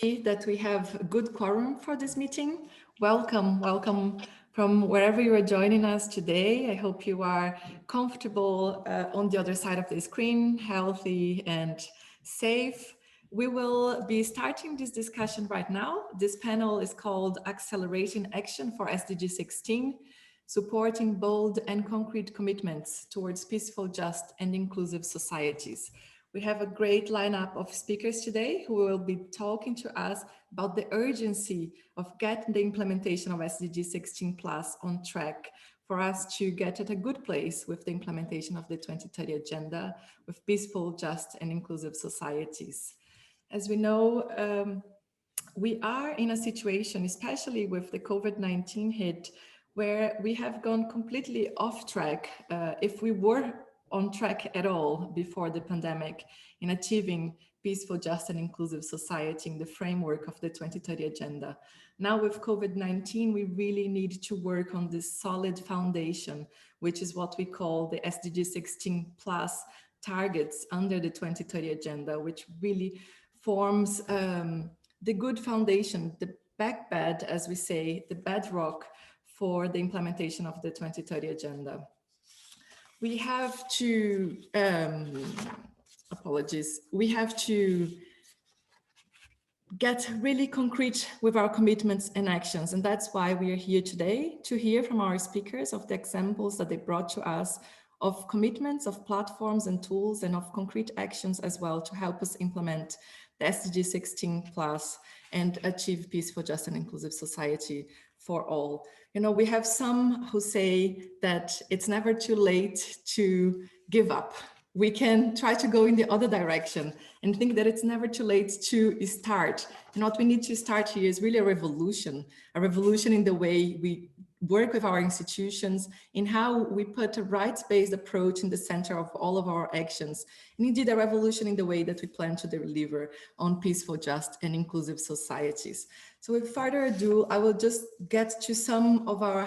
see that we have a good quorum for this meeting. Welcome, welcome from wherever you are joining us today. I hope you are comfortable on the other side of the screen, healthy and safe. We will be starting this discussion right now. This panel is called Accelerating Action for SDG 16, Supporting Bold and Concrete Commitments Towards Peaceful, Just and Inclusive Societies. We have a great lineup of speakers today who will be talking to us about the urgency of getting the implementation of SDG 16 plus on track for us to get at a good place with the implementation of the 2030 agenda with peaceful, just and inclusive societies. As we know, we are in a situation, especially with the COVID-19 hit, where we have gone completely off track if we were on track at all before the pandemic in achieving peaceful, just and inclusive society in the framework of the 2030 agenda. Now with COVID-19, we really need to work on this solid foundation, which is what we call the SDG 16 plus targets under the 2030 agenda, which really forms the good foundation, the backbed, as we say, the bedrock for the implementation of the 2030 agenda. We have to, we have to get really concrete with our commitments and actions. And that's why we are here today, to hear from our speakers of the examples that they brought to us of commitments, of platforms and tools, and of concrete actions as well to help us implement the SDG 16 plus and achieve peaceful, just and inclusive society for all. You know, we have some who say that it's never too late to give up. We can try to go in the other direction and think that it's never too late to start. And what we need to start here is really a revolution in the way we work with our institutions, in how we put a rights-based approach in the center of all of our actions, and indeed a revolution in the way that we plan to deliver on peaceful, just and inclusive societies. So with further ado, I will just get to some of our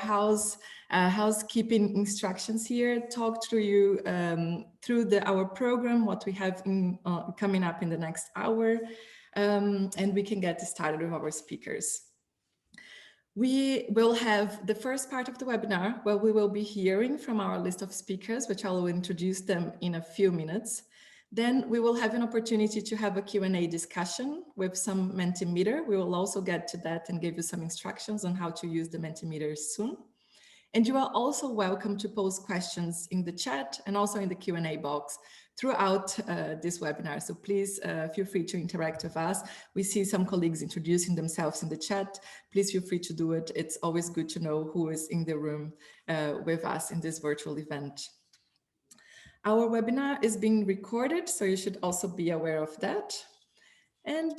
housekeeping instructions here, talk through you through our program, what we have coming up in the next hour, and we can get started with our speakers. We will have the first part of the webinar where we will be hearing from our list of speakers, which I will introduce them in a few minutes. Then we will have an opportunity to have a Q&A discussion with some Mentimeter. We will also get to that and give you some instructions on how to use the Mentimeter soon. And you are also welcome to post questions in the chat and also in the Q&A box throughout this webinar. So please feel free to interact with us. We see some colleagues introducing themselves in the chat. Please feel free to do it. It's always good to know who is in the room with us in this virtual event. Our webinar is being recorded, so you should also be aware of that. And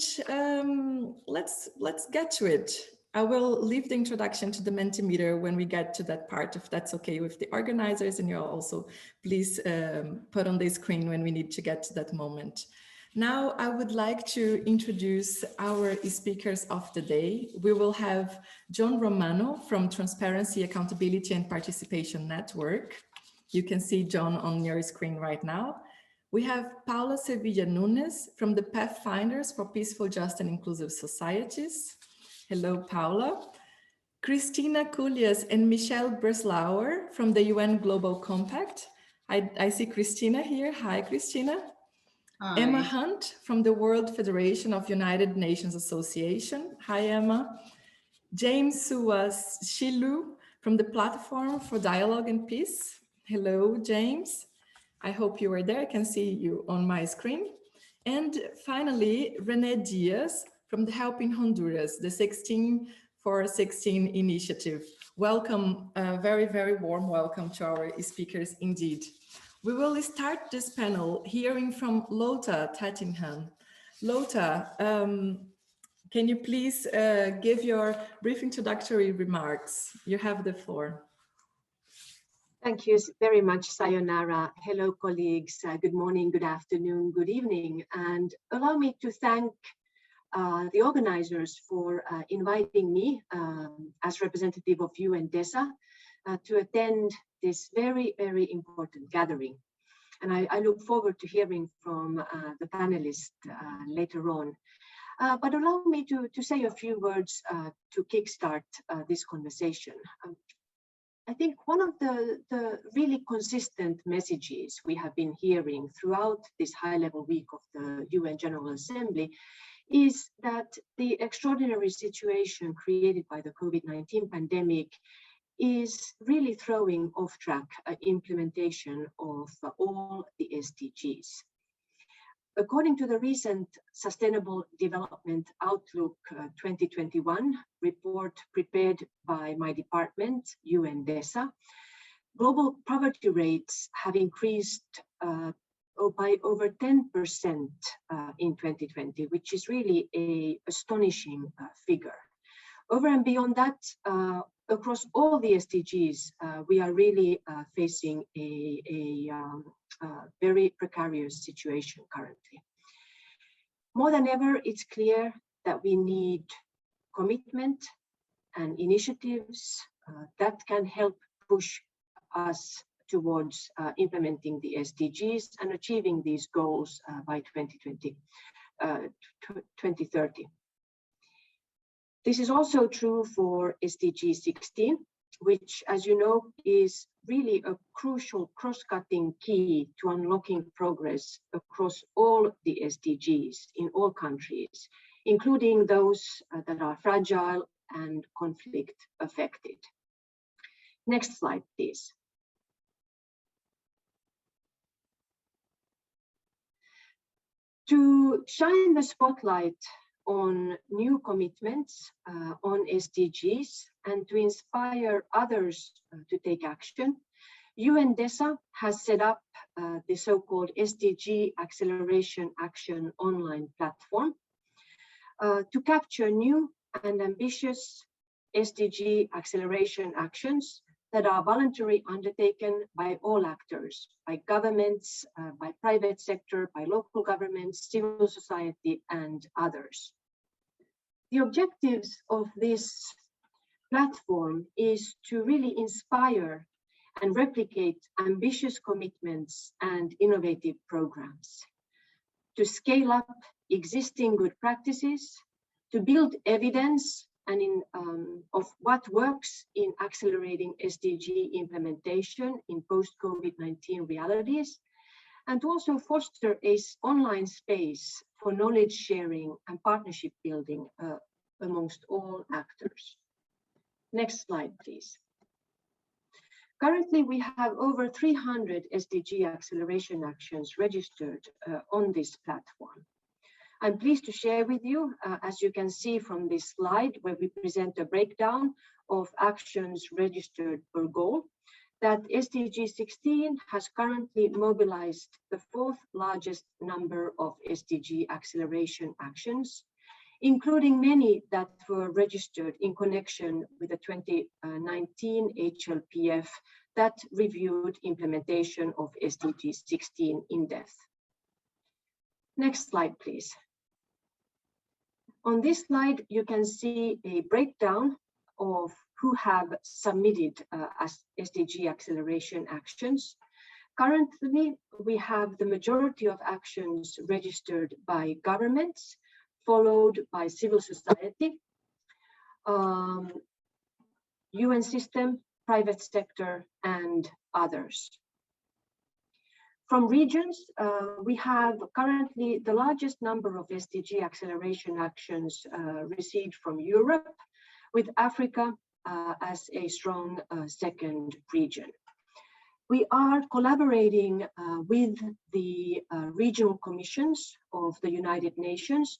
let's get to it. I will leave the introduction to the Mentimeter when we get to that part, if that's okay with the organizers, and you'll also please put on the screen when we need to get to that moment. Now, I would like to introduce our speakers of the day. We will have John Romano from Transparency, Accountability and Participation Network. You can see John on your screen right now. We have Paula Sevilla Nunes from the Pathfinders for Peaceful, Just and Inclusive Societies. Hello, Paula. Christina Kulias and Michelle Breslauer from the UN Global Compact. I see Christina here. Hi, Christina. Hi. Emma Hunt from the World Federation of United Nations Association. Hi, Emma. James Suwas Shilu from the Platform for Dialogue and Peace. Hello, James. I hope you are there. I can see you on my screen. And finally, Renee Diaz from the Helping Honduras, the 16 for 16 initiative. Welcome, a very, very warm welcome to our speakers indeed. We will start this panel hearing from Lota Tattingham. Lota, can you please give your brief introductory remarks? You have the floor. Thank you very much, Sayonara. Hello, colleagues. Good morning, good afternoon, good evening. And allow me to thank the organizers for inviting me as representative of UNDESA to attend this very, very important gathering. And I look forward to hearing from the panelists later on. But allow me to say a few words to kickstart this conversation. I think one of the really consistent messages we have been hearing throughout this high-level week of the UN General Assembly is that the extraordinary situation created by the COVID-19 pandemic is really throwing off track implementation of all the SDGs. According to the recent Sustainable Development Outlook 2021 report prepared by my department, UNDESA, global poverty rates have increased by over 10% in 2020, which is really an astonishing figure. Over and beyond that, across all the SDGs, we are really facing a very precarious situation currently. More than ever, it's clear that we need commitment and initiatives that can help push us towards implementing the SDGs and achieving these goals by 2030. This is also true for SDG 16, which, as you know, is really a crucial cross-cutting key to unlocking progress across all the SDGs in all countries, including those that are fragile and conflict affected. Next slide, please. To shine the spotlight on new commitments on SDGs and to inspire others to take action, UNDESA has set up the so-called SDG Acceleration Action online platform to capture new and ambitious SDG acceleration actions that are voluntarily undertaken by all actors, by governments, by private sector, by local governments, civil society, and others. The objectives of this platform is to really inspire and replicate ambitious commitments and innovative programs, to scale up existing good practices, to build evidence and of what works in accelerating SDG implementation in post-COVID-19 realities, and to also foster an online space for knowledge sharing and partnership building amongst all actors. Next slide, please. Currently, we have over 300 SDG acceleration actions registered on this platform. I'm pleased to share with you, as you can see from this slide, where we present a breakdown of actions registered per goal, that SDG 16 has currently mobilized the fourth largest number of SDG acceleration actions, including many that were registered in connection with the 2019 HLPF that reviewed implementation of SDG 16 in depth. Next slide, please. On this slide, you can see a breakdown of who have submitted as SDG acceleration actions. Currently, we have the majority of actions registered by governments, followed by civil society, UN system, private sector, and others. From regions, we have currently the largest number of SDG acceleration actions received from Europe, with Africa as a strong second region. We are collaborating with the regional commissions of the United Nations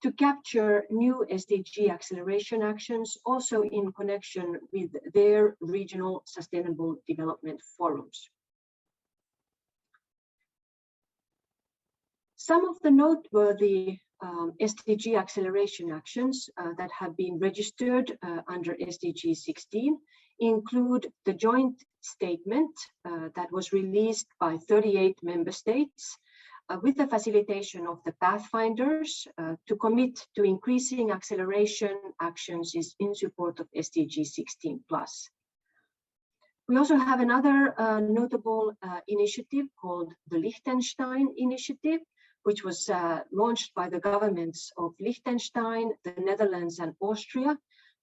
to capture new SDG acceleration actions, also in connection with their regional sustainable development forums. Some of the noteworthy SDG acceleration actions that have been registered under SDG 16 include the joint statement that was released by 38 member states with the facilitation of the Pathfinders to commit to increasing acceleration actions in support of SDG 16+. We also have another notable initiative called the Liechtenstein Initiative, which was launched by the governments of Liechtenstein, the Netherlands, and Austria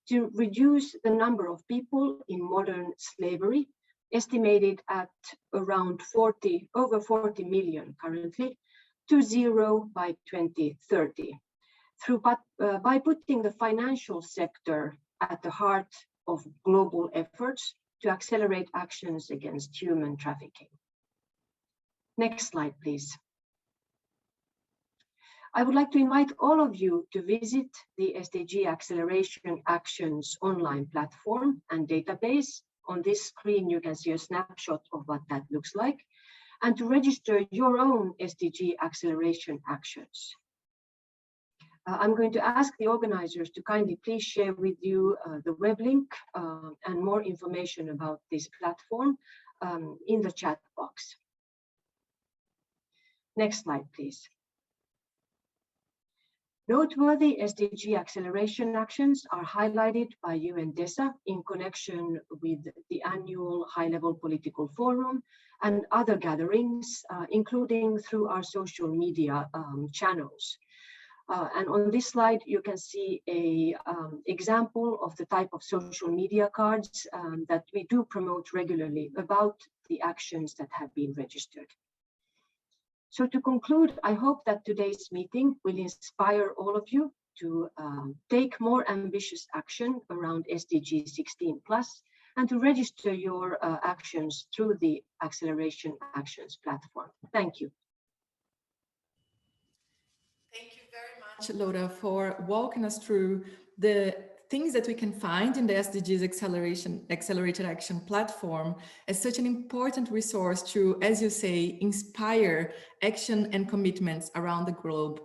to reduce the number of people in modern slavery, estimated at around over 40 million currently, to zero by 2030, by putting the financial sector at the heart of global efforts to accelerate actions against human trafficking. Next slide, please. I would like to invite all of you to visit the SDG Acceleration Actions online platform and database. On this screen, you can see a snapshot of what that looks like, and to register your own SDG acceleration actions. I'm going to ask the organizers to kindly please share with you the web link and more information about this platform in the chat box. Next slide, please. Noteworthy SDG acceleration actions are highlighted by UNDESA in connection with the annual high-level political forum and other gatherings, including through our social media channels. And on this slide, you can see an example of the type of social media cards that we do promote regularly about the actions that have been registered. So to conclude, I hope that today's meeting will inspire all of you to take more ambitious action around SDG 16+ and to register your actions through the Acceleration Actions platform. Thank you. Thank you very much, Loda, for walking us through the things that we can find in the SDGs Accelerated Action platform as such an important resource to, as you say, inspire action and commitments around the globe,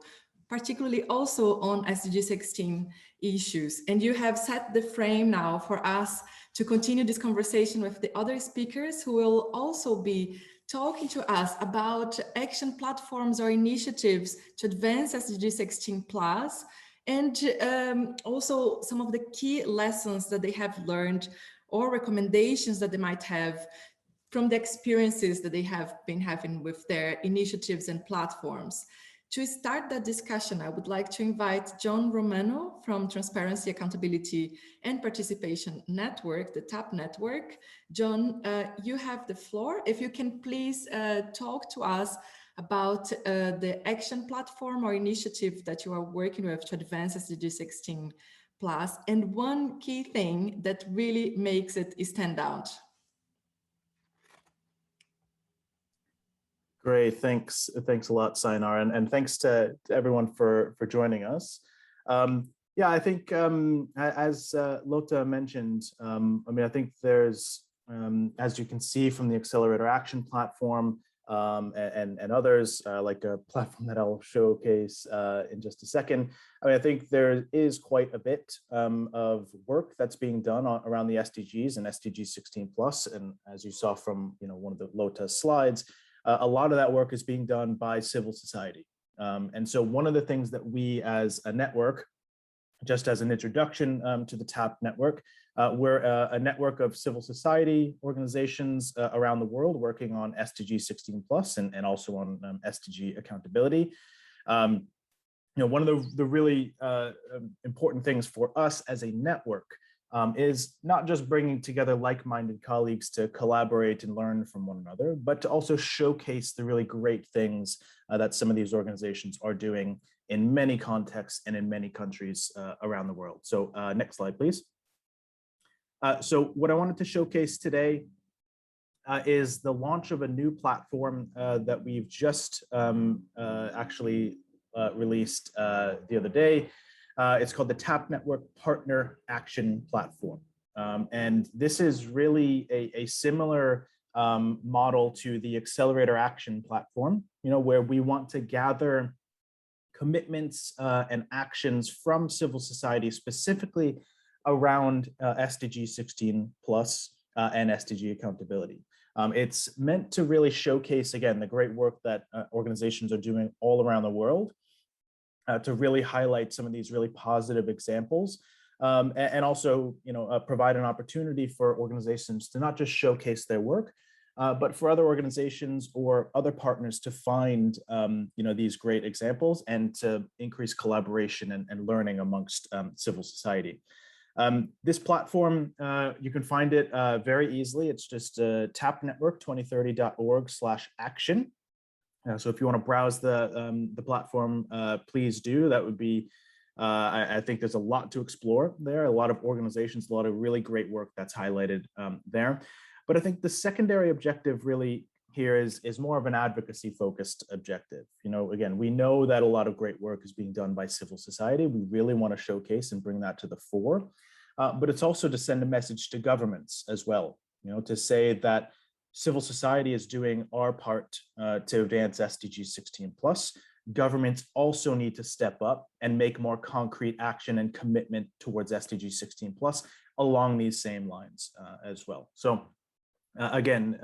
particularly also on SDG 16 issues. And you have set the frame now for us to continue this conversation with the other speakers who will also be talking to us about action platforms or initiatives to advance SDG 16+, and also some of the key lessons that they have learned or recommendations that they might have from the experiences that they have been having with their initiatives and platforms. To start that discussion, I would like to invite John Romano from Transparency, Accountability and Participation Network, the TAP network. John, you have the floor. If you can please talk to us about the action platform or initiative that you are working with to advance SDG 16+, and one key thing that really makes it stand out. Great, thanks a lot, Sayonara, and thanks to everyone for joining us. Yeah, I think as Lotta mentioned, I mean, I think there's, as you can see from the Accelerator Action platform and others, like a platform that I'll showcase in just a second. I mean, I think there is quite a bit of work that's being done around the SDGs and SDG 16+, and as you saw from one of the Lotta's slides, a lot of that work is being done by civil society. And so one of the things that we as a network, just as an introduction to the TAP network, we're a network of civil society organizations around the world working on SDG 16+ and also on SDG accountability. One of the really important things for us as a network is not just bringing together like-minded colleagues to collaborate and learn from one another, but to also showcase the really great things that some of these organizations are doing in many contexts and in many countries around the world. So next slide, please. So what I wanted to showcase today is the launch of a new platform that we've just actually released the other day. It's called the TAP Network Partner Action Platform. And this is really a similar model to the Accelerator Action Platform, where we want to gather commitments and actions from civil society, specifically around SDG 16+ and SDG accountability. It's meant to really showcase, again, the great work that organizations are doing all around the world, to really highlight some of these really positive examples, and also provide an opportunity for organizations to not just showcase their work, but for other organizations or other partners to find these great examples and to increase collaboration and learning amongst civil society. This platform, you can find it very easily. It's just tapnetwork2030.org/action. So if you want to browse the platform, please do. That would be, I think there's a lot to explore there, a lot of organizations, a lot of really great work that's highlighted there. But I think the secondary objective really here is more of an advocacy focused objective. Again, we know that a lot of great work is being done by civil society. We really want to showcase and bring that to the fore. But it's also to send a message to governments as well, to say that civil society is doing our part to advance SDG16+. Governments also need to step up and make more concrete action and commitment towards SDG16+ along these same lines as well. So again,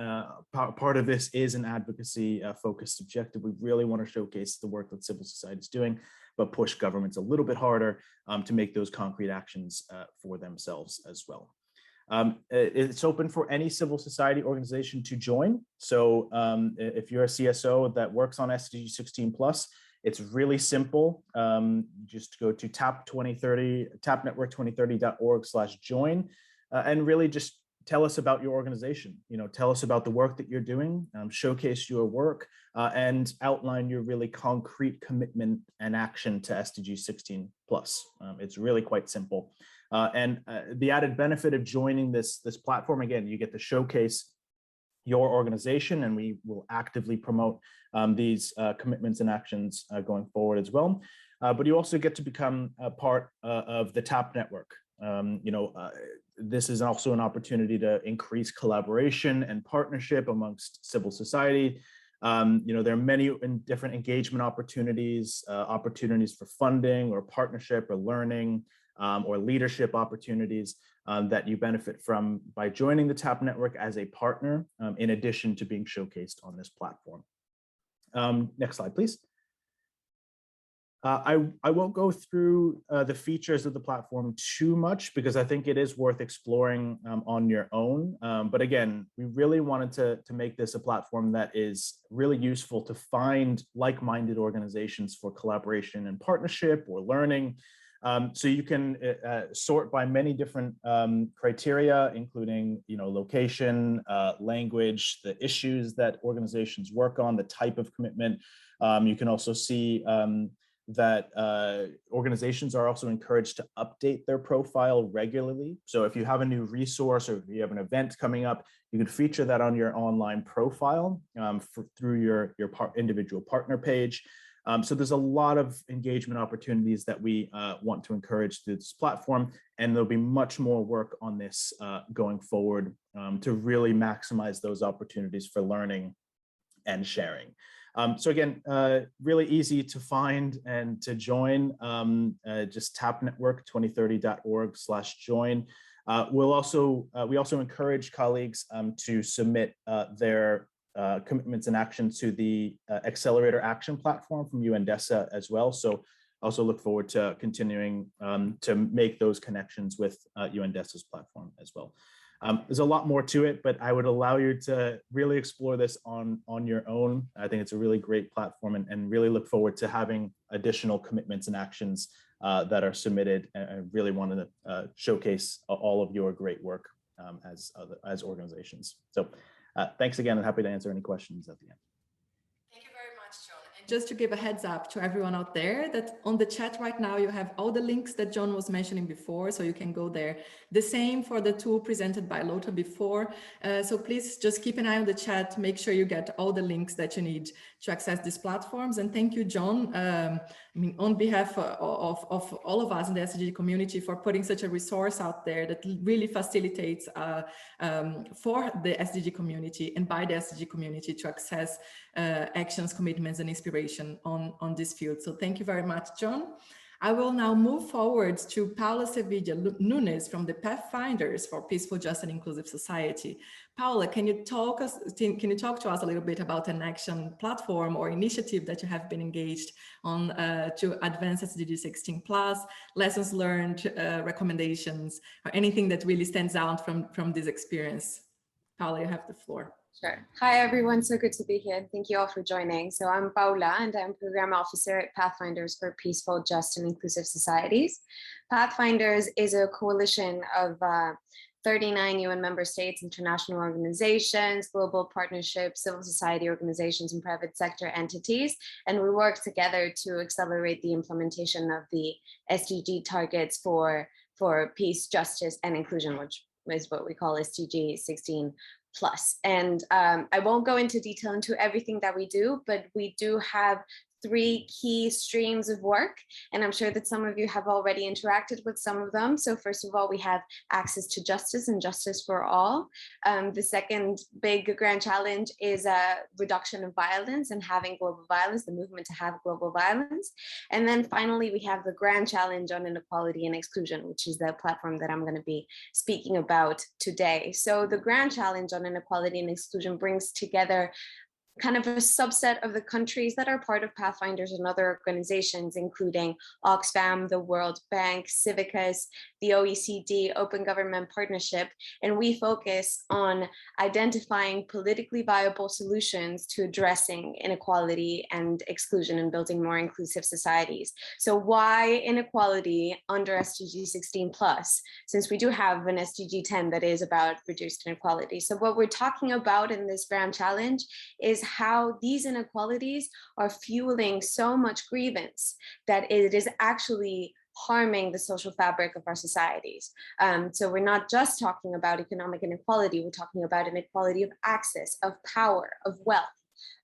part of this is an advocacy focused objective. We really want to showcase the work that civil society is doing, but push governments a little bit harder to make those concrete actions for themselves as well. It's open for any civil society organization to join. So if you're a CSO that works on SDG16+, it's really simple. Just go to tapnetwork2030.org/join and really just tell us about your organization. Tell us about the work that you're doing, showcase your work, and outline your really concrete commitment and action to SDG16+. It's really quite simple. And the added benefit of joining this platform, again, you get to showcase your organization, and we will actively promote these commitments and actions going forward as well. But you also get to become a part of the TAP network. This is also an opportunity to increase collaboration and partnership amongst civil society. There are many different engagement opportunities, opportunities for funding or partnership or learning, or leadership opportunities that you benefit from by joining the TAP network as a partner, in addition to being showcased on this platform. Next slide, please. I won't go through the features of the platform too much because I think it is worth exploring on your own. But again, we really wanted to make this a platform that is really useful to find like-minded organizations for collaboration and partnership or learning. So you can sort by many different criteria, including location, language, the issues that organizations work on, the type of commitment. You can also see that organizations are also encouraged to update their profile regularly. So if you have a new resource or if you have an event coming up, you can feature that on your online profile through your individual partner page. So there's a lot of engagement opportunities that we want to encourage through this platform, and there'll be much more work on this going forward to really maximize those opportunities for learning and sharing. So again, really easy to find and to join. Just tapnetwork2030.org/join. We also encourage colleagues to submit their commitments and actions to the Accelerator Action Platform from UNDESA as well. So also look forward to continuing to make those connections with UNDESA's platform as well. There's a lot more to it, but I would allow you to really explore this on your own. I think it's a really great platform, and really look forward to having additional commitments and actions that are submitted, and really want to showcase all of your great work as organizations. So thanks again, and happy to answer any questions at the end. Thank you very much, John. And just to give a heads up to everyone out there that on the chat right now, you have all the links that John was mentioning before, so you can go there. The same for the tool presented by Lotta before. So please just keep an eye on the chat, make sure you get all the links that you need to access these platforms. And thank you, John, on behalf of all of us in the SDG community for putting such a resource out there that really facilitates for the SDG community and by the SDG community to access actions, commitments, and inspiration on this field. So thank you very much, John. I will now move forward to Paula Sevilla Nunes from the Pathfinders for Peaceful, Just, and Inclusive Society. Paula, can you talk to us a little bit about an action platform or initiative that you have been engaged on to advance SDG16+, lessons learned, recommendations, or anything that really stands out from this experience? Paula, you have the floor. Sure. Hi, everyone. So good to be here. Thank you all for joining. So I'm Paula, and I'm Program Officer at Pathfinders for Peaceful, Just, and Inclusive Societies. Pathfinders is a coalition of 39 UN member states, international organizations, global partnerships, civil society organizations, and private sector entities. And we work together to accelerate the implementation of the SDG targets for peace, justice, and inclusion, which is what we call SDG16 plus. And I won't go into detail into everything that we do, but we do have 3 key streams of work, and I'm sure that some of you have already interacted with some of them. So first of all, we have access to justice and justice for all. The second big grand challenge is a reduction of violence and having global violence, the movement to have global violence. And then finally, we have the grand challenge on inequality and exclusion, which is the platform that I'm going to be speaking about today. So the grand challenge on inequality and exclusion brings together kind of a subset of the countries that are part of Pathfinders and other organizations, including Oxfam, the World Bank, Civicus, the OECD, Open Government Partnership, and we focus on identifying politically viable solutions to addressing inequality and exclusion and building more inclusive societies. So why inequality under SDG 16 plus, since we do have an SDG 10 that is about reduced inequality. So what we're talking about in this grand challenge is how these inequalities are fueling so much grievance that it is actually harming the social fabric of our societies. So we're not just talking about economic inequality, we're talking about inequality of access, of power, of wealth.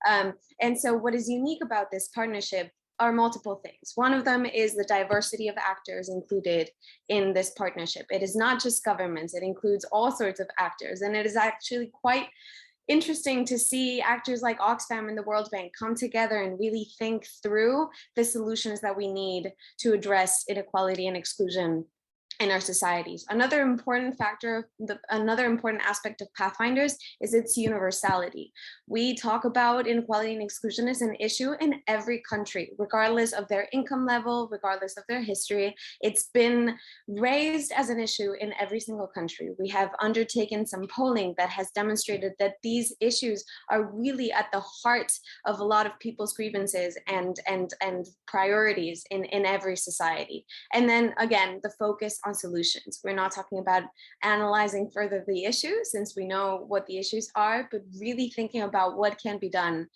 And so what is unique about this partnership are multiple things. One of them is the diversity of actors included in this partnership. It is not just governments, it includes all sorts of actors, and it is actually quite interesting to see actors like Oxfam and the World Bank come together and really think through the solutions that we need to address inequality and exclusion in our societies. Another important factor, another important aspect of Pathfinders is its universality. We talk about inequality and exclusion as an issue in every country, regardless of their income level, regardless of their history. It's been raised as an issue in every single country. We have undertaken some polling that has demonstrated that these issues are really at the heart of a lot of people's grievances and priorities in every society. And then again, the focus on solutions. We're not talking about analyzing further the issues, since we know what the issues are, but really thinking about what can be done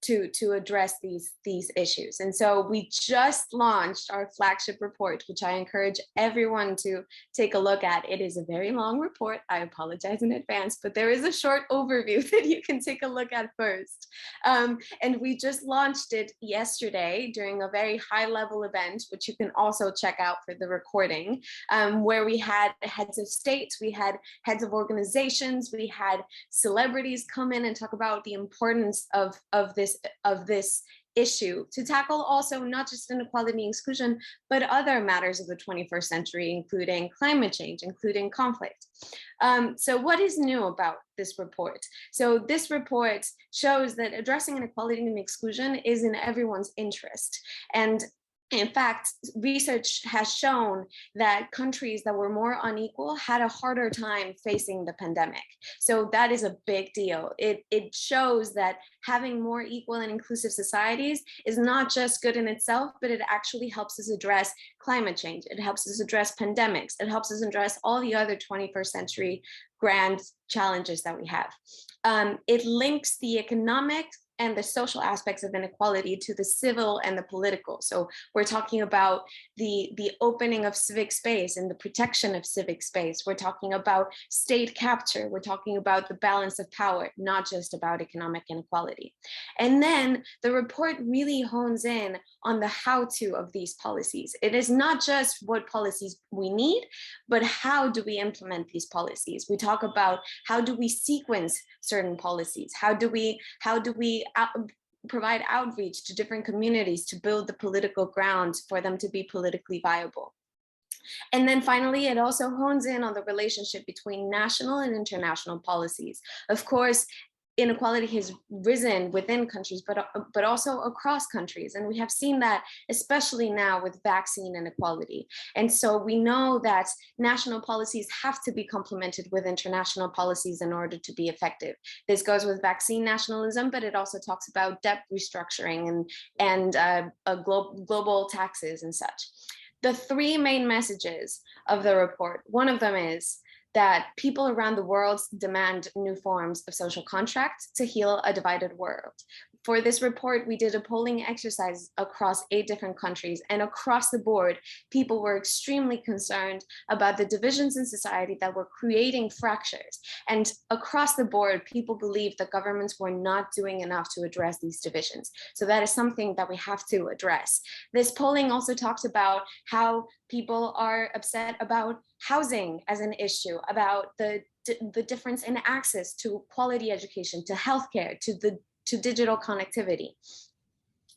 to address these issues. And so we just launched our flagship report, which I encourage everyone to take a look at. It is a very long report. I apologize in advance, but there is a short overview that you can take a look at first. And we just launched it yesterday during a very high-level event, which you can also check out for the recording, where we had heads of states, we had heads of organizations, we had celebrities come in and talk about the importance of this issue to tackle also not just inequality and exclusion, but other matters of the 21st century, including climate change, including conflict. So what is new about this report? So this report shows that addressing inequality and exclusion is in everyone's interest. And in fact, research has shown that countries that were more unequal had a harder time facing the pandemic. So that is a big deal. It shows that having more equal and inclusive societies is not just good in itself, but it actually helps us address climate change. It helps us address pandemics. It helps us address all the other 21st century grand challenges that we have. It links the economic and the social aspects of inequality to the civil and the political. So we're talking about the opening of civic space and the protection of civic space. We're talking about state capture. We're talking about the balance of power, not just about economic inequality. And then the report really hones in on the how-to of these policies. It is not just what policies we need, but how do we implement these policies? We talk about how do we sequence certain policies? How do we provide outreach to different communities to build the political grounds for them to be politically viable? And then finally, it also hones in on the relationship between national and international policies. Of course, inequality has risen within countries, but also across countries. And we have seen that, especially now with vaccine inequality. And so we know that national policies have to be complemented with international policies in order to be effective. This goes with vaccine nationalism, but it also talks about debt restructuring and global taxes and such. The three main messages of the report, one of them is that people around the world demand new forms of social contract to heal a divided world. For this report, we did a polling exercise across 8 different countries, and across the board, people were extremely concerned about the divisions in society that were creating fractures. And across the board, people believed that governments were not doing enough to address these divisions. So that is something that we have to address. This polling also talked about how people are upset about housing as an issue, about the difference in access to quality education, to healthcare, to digital connectivity.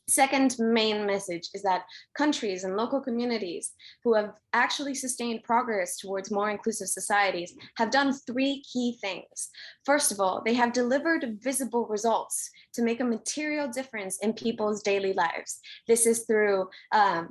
Second main message is that countries and local communities who have actually sustained progress towards more inclusive societies have done 3 key things. First of all, they have delivered visible results to make a material difference in people's daily lives. This is through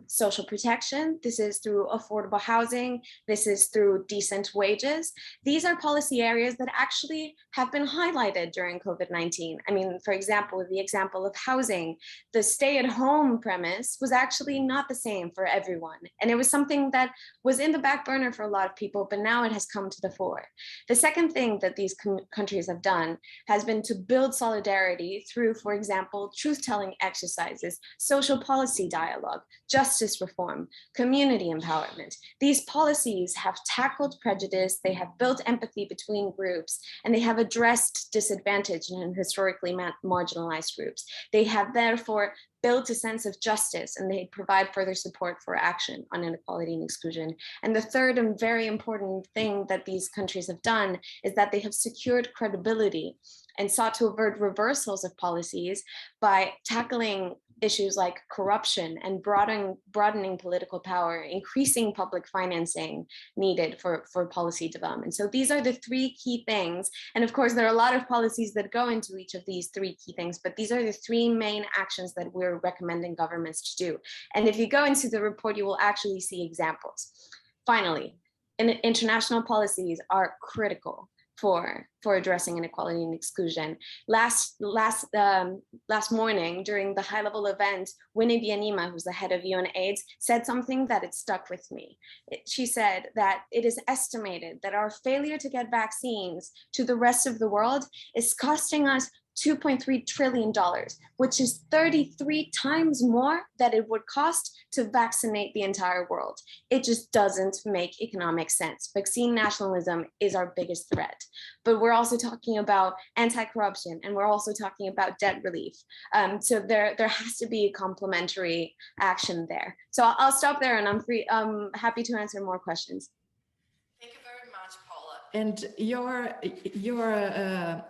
social protection, this is through affordable housing, this is through decent wages. These are policy areas that actually have been highlighted during COVID-19. I mean, for example, with the example of housing, the stay-at-home premise was actually not the same for everyone. And it was something that was in the back burner for a lot of people, but now it has come to the fore. The second thing that these countries have done has been to build solidarity through, for example, truth-telling exercises, social policy dialogue, justice reform, community empowerment. These policies have tackled prejudice, they have built empathy between groups, and they have addressed disadvantaged and historically marginalized groups. They have therefore built a sense of justice, and they provide further support for action on inequality and exclusion. And the third and very important thing that these countries have done is that they have secured credibility and sought to avert reversals of policies by tackling issues like corruption and broadening political power, increasing public financing needed for policy development. So these are the 3 key things. And of course, there are a lot of policies that go into each of these 3 key things, but these are the 3 main actions that we're recommending governments to do. And if you go into the report, you will actually see examples. Finally, international policies are critical for addressing inequality and exclusion. Last morning during the high-level event, Winnie Byanyima, who's the head of UNAIDS, said something that it stuck with me. She said that it is estimated that our failure to get vaccines to the rest of the world is costing us $2.3 trillion, which is 33 times more than it would cost to vaccinate the entire world. It just doesn't make economic sense. Vaccine nationalism is our biggest threat. But we're also talking about anti-corruption, and we're also talking about debt relief. So there has to be a complementary action there. So I'll stop there, and I'm happy to answer more questions. Thank you very much, Paula. And your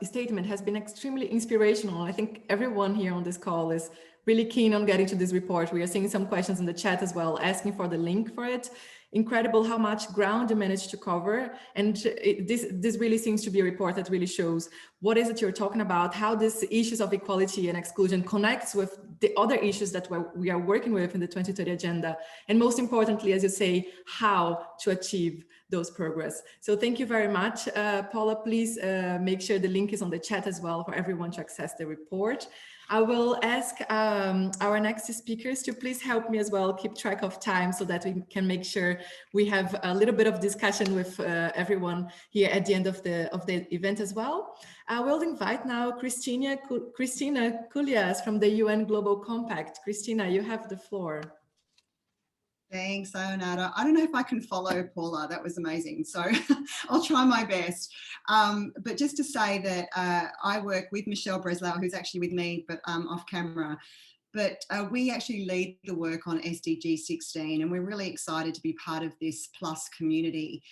statement has been extremely inspirational. I think everyone here on this call is really keen on getting to this report. We are seeing some questions in the chat as well, asking for the link for it. Incredible how much ground you managed to cover. And this really seems to be a report that really shows what is it you're talking about, how these issues of equality and exclusion connects with the other issues that we are working with in the 2030 agenda. And most importantly, as you say, how to achieve those progress. So thank you very much. Paula, please make sure the link is on the chat as well for everyone to access the report. I will ask our next speakers to please help me as well keep track of time so that we can make sure we have a little bit of discussion with everyone here at the end of the event as well. I will invite now Christina Kulias from the UN Global Compact. Christina, you have the floor. Thanks, Sayonara. I don't know if I can follow Paula. That was amazing. So I'll try my best. But just to say that I work with Michelle Breslau, who's actually with me, but off camera. But we actually lead the work on SDG16, and we're really excited to be part of this Plus community.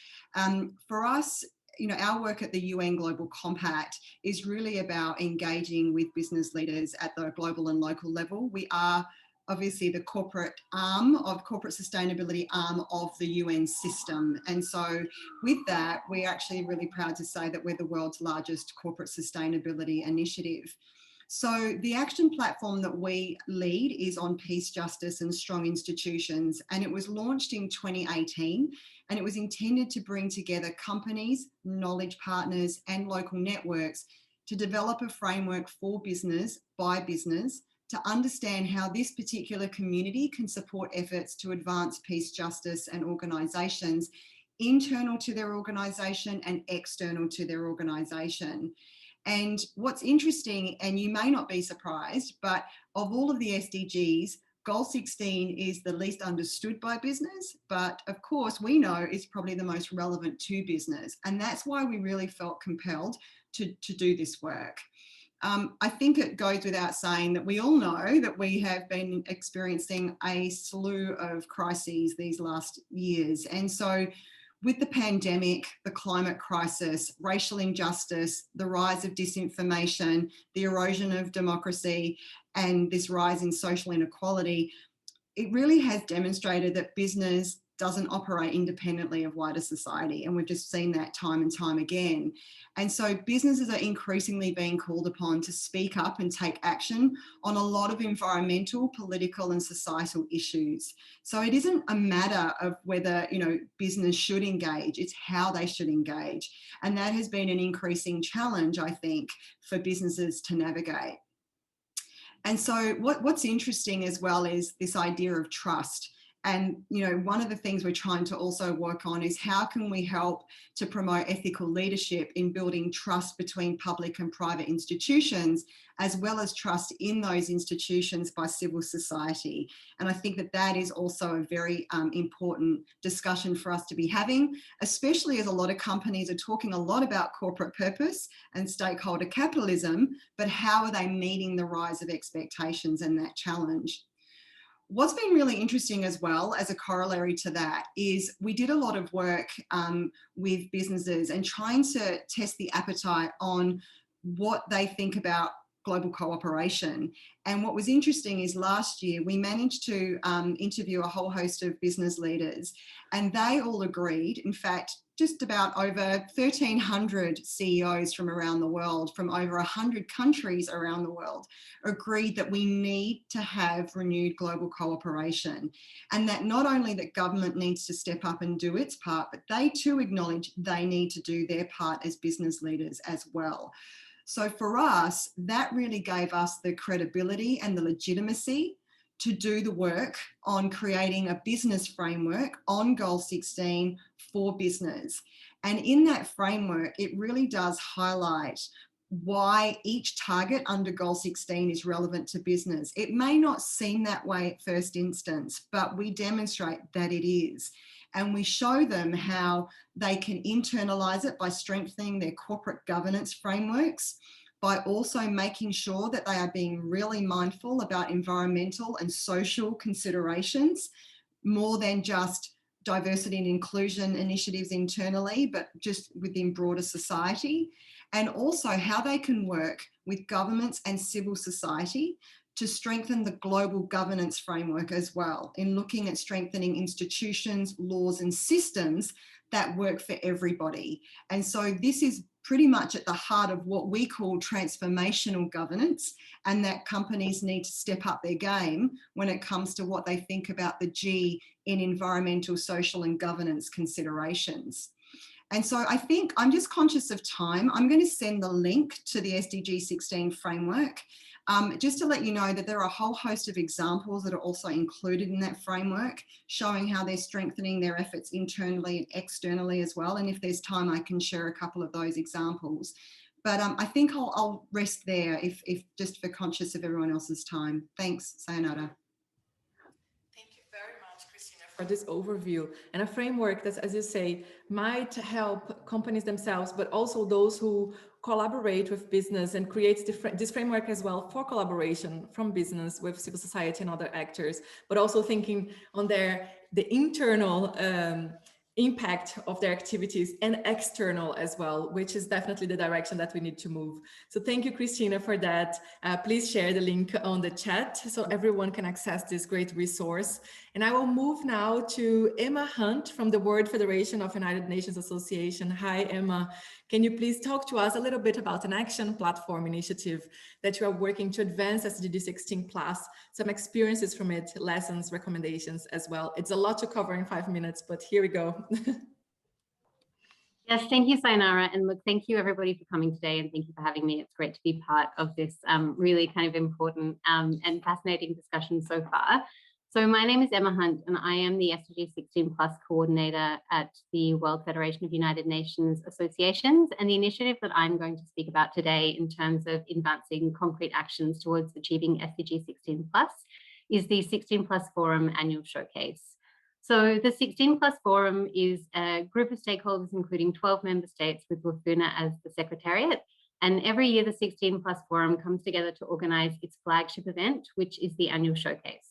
For us, you know, our work at the UN Global Compact is really about engaging with business leaders at the global and local level. We are obviously the corporate arm of corporate sustainability arm of the UN system. And so with that, we're actually really proud to say that we're the world's largest corporate sustainability initiative. So the action platform that we lead is on peace, justice and strong institutions. And it was launched in 2018, and it was intended to bring together companies, knowledge partners and local networks to develop a framework for business by business to understand how this particular community can support efforts to advance peace, justice and organisations internal to their organisation and external to their organisation. And what's interesting, and you may not be surprised, but of all of the SDGs, Goal 16 is the least understood by business, but of course we know it's probably the most relevant to business. And that's why we really felt compelled to do this work. I think it goes without saying that we all know that we have been experiencing a slew of crises these last years. And so with the pandemic, the climate crisis, racial injustice, the rise of disinformation, the erosion of democracy, and this rise in social inequality, it really has demonstrated that business doesn't operate independently of wider society. And we've just seen that time and time again. And so businesses are increasingly being called upon to speak up and take action on a lot of environmental, political and societal issues. So it isn't a matter of whether, business should engage, it's how they should engage. And that has been an increasing challenge, I think, for businesses to navigate. And so what's interesting as well is this idea of trust. And, one of the things we're trying to also work on is how can we help to promote ethical leadership in building trust between public and private institutions, as well as trust in those institutions by civil society. And I think that that is also a very important discussion for us to be having, especially as a lot of companies are talking a lot about corporate purpose and stakeholder capitalism, but how are they meeting the rise of expectations and that challenge? What's been really interesting as well as a corollary to that is we did a lot of work with businesses and trying to test the appetite on what they think about global cooperation. And what was interesting is last year we managed to interview a whole host of business leaders, and they all agreed, in fact, just about over 1,300 CEOs from around the world, from over 100 countries around the world, agreed that we need to have renewed global cooperation. And that not only that government needs to step up and do its part, but they too acknowledge they need to do their part as business leaders as well. So for us, that really gave us the credibility and the legitimacy to do the work on creating a business framework on Goal 16 for business. And in that framework, it really does highlight why each target under Goal 16 is relevant to business. It may not seem that way at first instance, but we demonstrate that it is. And we show them how they can internalize it by strengthening their corporate governance frameworks, by also making sure that they are being really mindful about environmental and social considerations, more than just diversity and inclusion initiatives internally, but just within broader society. And also how they can work with governments and civil society to strengthen the global governance framework as well, in looking at strengthening institutions, laws and systems that work for everybody. And so this is pretty much at the heart of what we call transformational governance, and that companies need to step up their game when it comes to what they think about the G in environmental, social and governance considerations. And so I think I'm just conscious of time. I'm going to send the link to the SDG16 framework. Just to let you know that there are a whole host of examples that are also included in that framework, showing how they're strengthening their efforts internally and externally as well. And if there's time, I can share a couple of those examples. But I think I'll rest there if just for conscious of everyone else's time. Thanks, sayonara. Thank you very much, Christina, for this overview, and a framework that, as you say, might help companies themselves, but also those who collaborate with business, and creates this framework as well for collaboration from business with civil society and other actors, but also thinking on the internal impact of their activities, and external as well, which is definitely the direction that we need to move. So thank you, Christina, for that. Please share the link on the chat so everyone can access this great resource. And I will move now to Emma Hunt from the World Federation of United Nations Association. Hi, Emma. Can you please talk to us a little bit about an action platform initiative that you are working to advance SDG16 plus, some experiences from it, lessons, recommendations as well. It's a lot to cover in 5 minutes, but here we go. Yes, thank you, Sayonara. And look, thank you everybody for coming today, and thank you for having me. It's great to be part of this really kind of important and fascinating discussion so far. So my name is Emma Hunt, and I am the SDG16 Plus coordinator at the World Federation of United Nations Associations. And the initiative that I'm going to speak about today in terms of advancing concrete actions towards achieving SDG16 Plus is the 16 Plus Forum Annual Showcase. So the 16 Plus Forum is a group of stakeholders, including 12 member states with Wafuna as the secretariat. And every year, the 16 Plus Forum comes together to organize its flagship event, which is the Annual Showcase.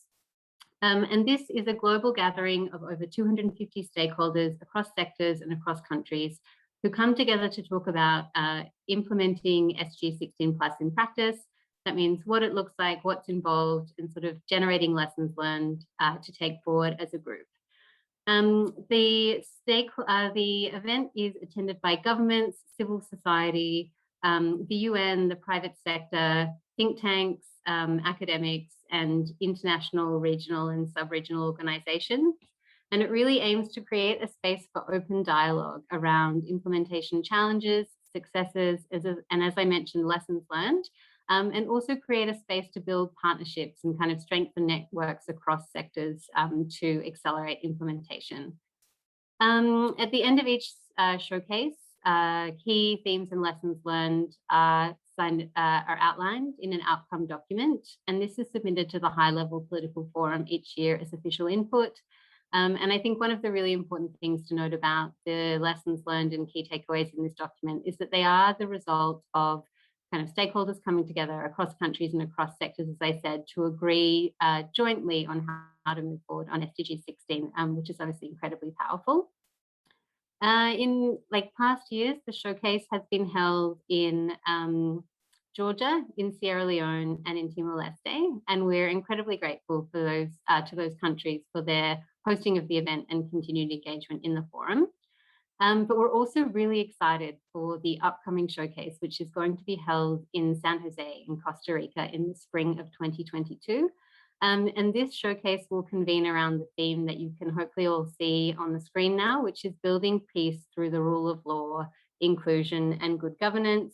And this is a global gathering of over 250 stakeholders across sectors and across countries who come together to talk about implementing SDG16 Plus in practice. That means what it looks like, what's involved, and sort of generating lessons learned to take forward as a group. The event is attended by governments, civil society, the UN, the private sector, think tanks, academics, and international, regional, and sub-regional organizations. And it really aims to create a space for open dialogue around implementation challenges, successes, and as I mentioned, lessons learned, and also create a space to build partnerships and kind of strengthen networks across sectors to accelerate implementation. At the end of each showcase, key themes and lessons learned are outlined in an outcome document, and this is submitted to the high-level political forum each year as official input. And I think one of the really important things to note about the lessons learned and key takeaways in this document is that they are the result of kind of stakeholders coming together across countries and across sectors, as I said, to agree jointly on how to move forward on SDG 16, which is obviously incredibly powerful. In past years, the showcase has been held in Georgia, in Sierra Leone, and in Timor-Leste, and we're incredibly grateful for those to those countries for their hosting of the event and continued engagement in the forum. But we're also really excited for the upcoming showcase, which is going to be held in San Jose in Costa Rica in the spring of 2022. And this showcase will convene around the theme that you can hopefully all see on the screen now, which is building peace through the rule of law, inclusion, and good governance.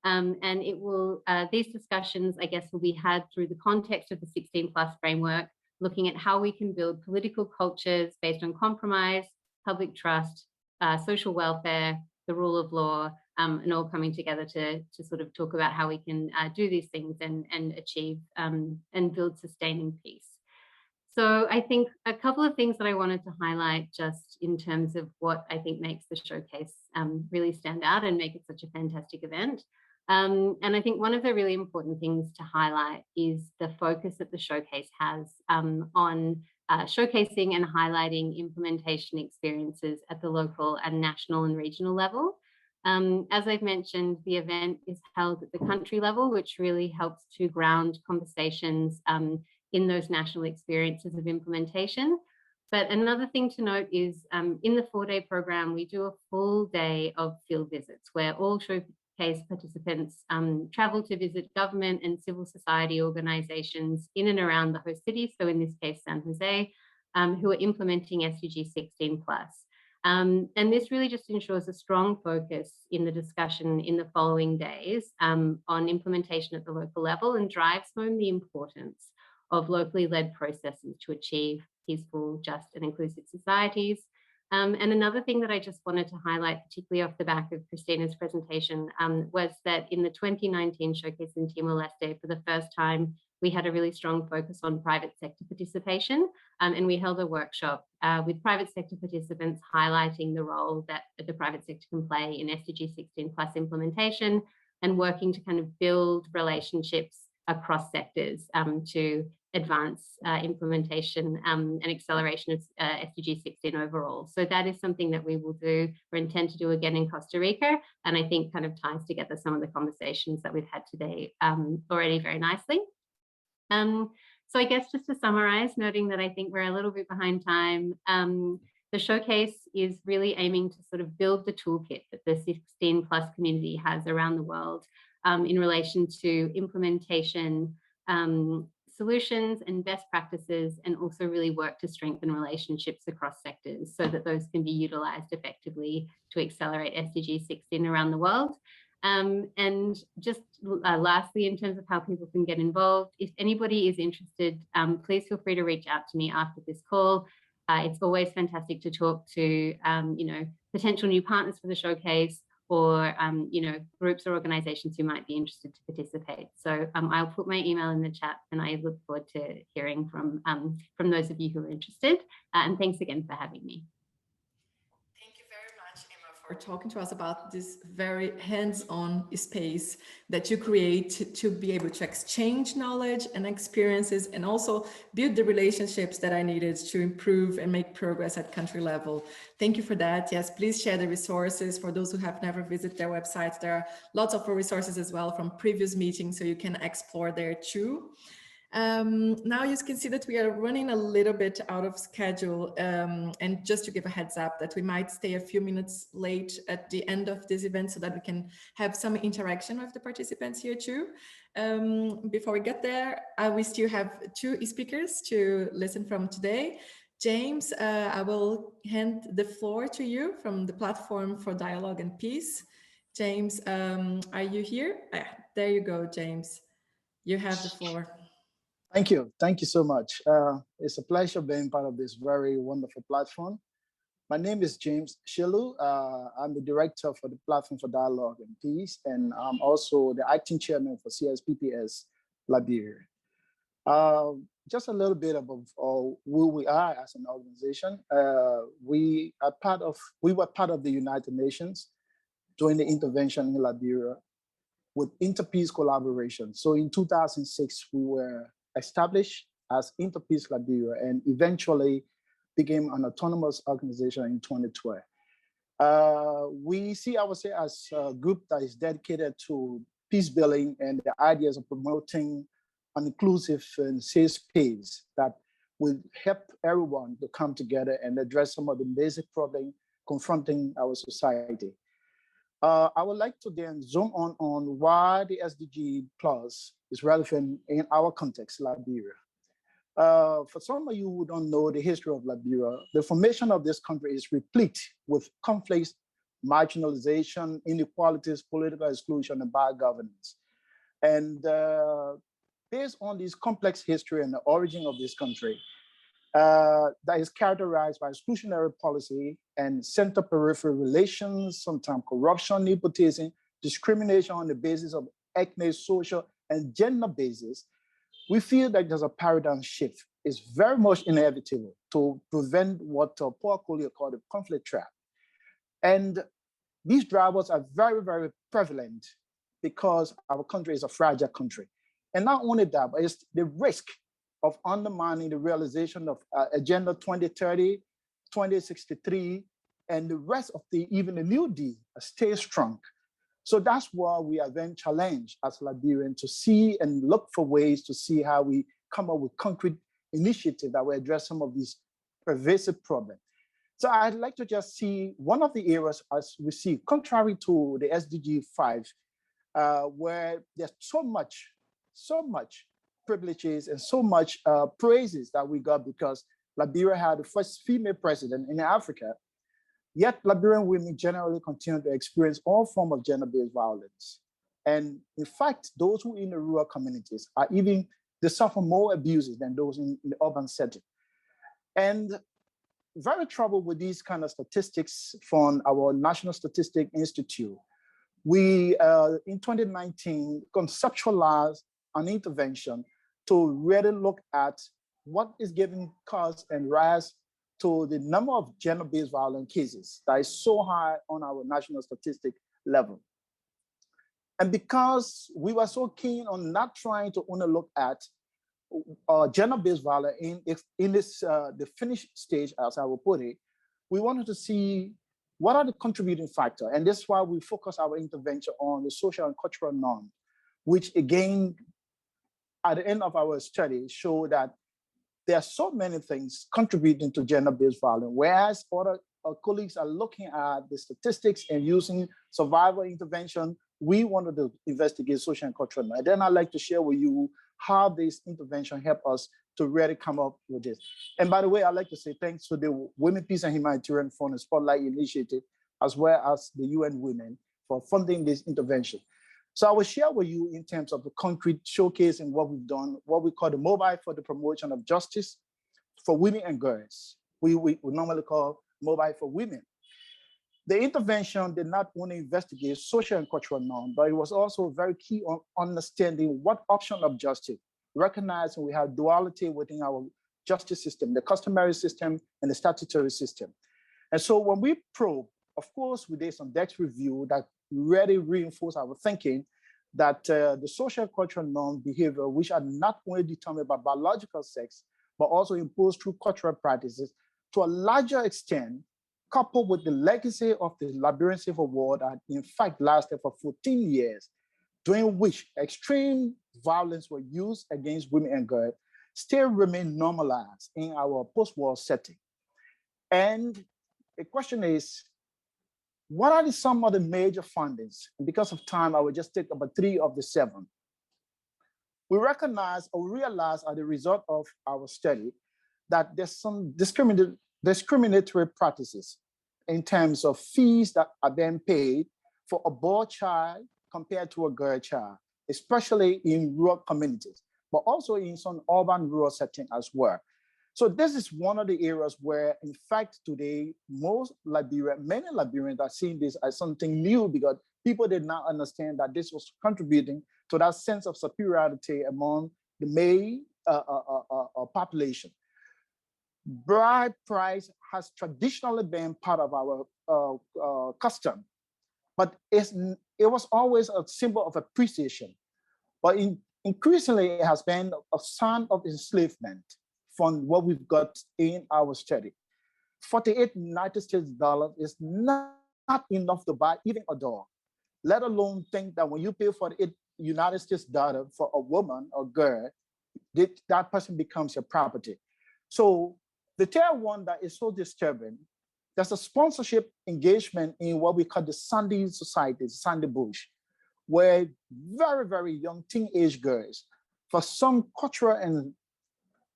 And it will, these discussions, I guess, will be had through the context of the 16 Plus framework, looking at how we can build political cultures based on compromise, public trust, social welfare, the rule of law, and all coming together to sort of talk about how we can do these things and achieve and build sustaining peace. So I think a couple of things that I wanted to highlight just in terms of what I think makes the showcase really stand out and make it such a fantastic event. And I think one of the really important things to highlight is the focus that the showcase has on showcasing and highlighting implementation experiences at the local and national and regional level. As I've mentioned, the event is held at the country level, which really helps to ground conversations in those national experiences of implementation. But another thing to note is in the 4-day program, we do a full day of field visits where all showcase participants travel to visit government and civil society organizations in and around the host city, so in this case, San Jose, who are implementing SDG 16 Plus. And this really just ensures a strong focus in the discussion in the following days on implementation at the local level and drives home the importance of locally led processes to achieve peaceful, just and inclusive societies. And another thing that I just wanted to highlight, particularly off the back of Christina's presentation, was that in the 2019 showcase in Timor-Leste, for the first time, we had a really strong focus on private sector participation, and we held a workshop with private sector participants highlighting the role that the private sector can play in SDG 16 Plus implementation and working to kind of build relationships across sectors to advance implementation and acceleration of SDG 16 overall. So that is something that we will do or intend to do again in Costa Rica, and I think kind of ties together some of the conversations that we've had today already very nicely. So I guess just to summarize, noting that I think we're a little bit behind time, the showcase is really aiming to sort of build the toolkit that the 16+ community has around the world in relation to implementation, solutions and best practices, and also really work to strengthen relationships across sectors so that those can be utilized effectively to accelerate SDG 16 around the world. And just lastly, in terms of how people can get involved, if anybody is interested, please feel free to reach out to me after this call. It's always fantastic to talk to, you know, potential new partners for the showcase, or you know, groups or organizations who might be interested to participate. So I'll put my email in the chat, and I look forward to hearing from those of you who are interested. And thanks again for having me. Thank you very much, Emma, for talking to us about this very hands-on space that you create to be able to exchange knowledge and experiences, and also build the relationships that are needed to improve and make progress at country level. Thank you for that. Yes, please share the resources for those who have never visited their websites. There are lots of resources as well from previous meetings, so you can explore there too. Now you can see that we are running a little bit out of schedule, and just to give a heads up that we might stay a few minutes late at the end of this event so that we can have some interaction with the participants here too. Before we get there, we still have 2 speakers to listen from today. James, I will hand the floor to you from the Platform for Dialogue and Peace. James, are you here? There you go, James. You have the floor. Thank you. Thank you so much. It's a pleasure being part of this very wonderful platform. My name is James Shilu. I'm the director for the Platform for Dialogue and Peace, and I'm also the acting chairman for CSPPS Liberia. Just a little bit about who we are as an organization. We were part of the United Nations during the intervention in Liberia with Interpeace collaboration. So in 2006, we were established as Interpeace Liberia and eventually became an autonomous organization in 2012. We see ourselves as a group that is dedicated to peace building and the ideas of promoting an inclusive and safe space that will help everyone to come together and address some of the basic problems confronting our society. I would like to then zoom on why the SDG Plus is relevant in our context, Liberia. For some of you who don't know the history of Liberia, the formation of this country is replete with conflicts, marginalization, inequalities, political exclusion, and bad governance. And based on this complex history and the origin of this country, that is characterized by exclusionary policy and center-periphery relations, sometimes corruption, nepotism, discrimination on the basis of ethnic, social, and gender basis, we feel that there's a paradigm shift. It's very much inevitable to prevent what Paul Collier called the conflict trap. And these drivers are very, very prevalent because our country is a fragile country. And not only that, but it's the risk of undermining the realization of Agenda 2030, 2063, and the rest of even the New Deal stay strong. So that's why we are then challenged as Liberians to see and look for ways to see how we come up with concrete initiatives that will address some of these pervasive problems. So I'd like to just see one of the areas as we see, contrary to the SDG 5, where there's so much privileges and so much praises that we got because Liberia had the first female president in Africa. Yet Liberian women generally continue to experience all forms of gender-based violence. And in fact, those who are in the rural communities are they suffer more abuses than those in the urban setting. And very troubled with these kind of statistics from our National Statistics Institute. We, in 2019, conceptualized an intervention to really look at what is giving cause and rise to the number of gender-based violent cases that is so high on our national statistic level. And because we were so keen on not trying to only look at gender-based violence in this the finished stage, as I will put it, we wanted to see what are the contributing factors, and this is why we focus our intervention on the social and cultural norm, which again, at the end of our study, show that there are so many things contributing to gender-based violence, whereas other colleagues are looking at the statistics and using survival intervention. We wanted to investigate social and cultural norm. And then I'd like to share with you how this intervention helped us to really come up with this. And by the way, I'd like to say thanks to the Women, Peace and Humanitarian Fund and Spotlight Initiative, as well as the UN Women for funding this intervention. So I will share with you in terms of the concrete showcase and what we've done, what we call the Mobile for the Promotion of Justice for Women and Girls. We normally call Mobile for Women. The intervention did not only investigate social and cultural norms, but it was also very key on understanding what option of justice, recognizing we have duality within our justice system, the customary system and the statutory system. And so when we probe, of course, we did some depth review that really reinforced our thinking that the social cultural norm behavior, which are not only determined by biological sex, but also imposed through cultural practices, to a larger extent, coupled with the legacy of the Liberian Civil War that in fact lasted for 14 years, during which extreme violence were used against women and girls, still remain normalized in our post-war setting. And the question is, what are some of the major findings? And because of time, I will just take about 3 of the 7. We recognize or realize as a result of our study that there's some discriminatory practices in terms of fees that are being paid for a boy child compared to a girl child, especially in rural communities, but also in some urban rural setting as well. So this is one of the areas where, in fact, today, many Liberians are seeing this as something new because people did not understand that this was contributing to that sense of superiority among the male population. Bride price has traditionally been part of our custom, but it was always a symbol of appreciation. But increasingly, it has been a sign of enslavement from what we've got in our study. 48 United States dollars is not enough to buy even a dog, let alone think that when you pay 48 United States dollars for a woman or girl, that person becomes your property. So the third one that is so disturbing, there's a sponsorship engagement in what we call the Sandy Society, Sandy Bush, where very, very young teenage girls, for some cultural and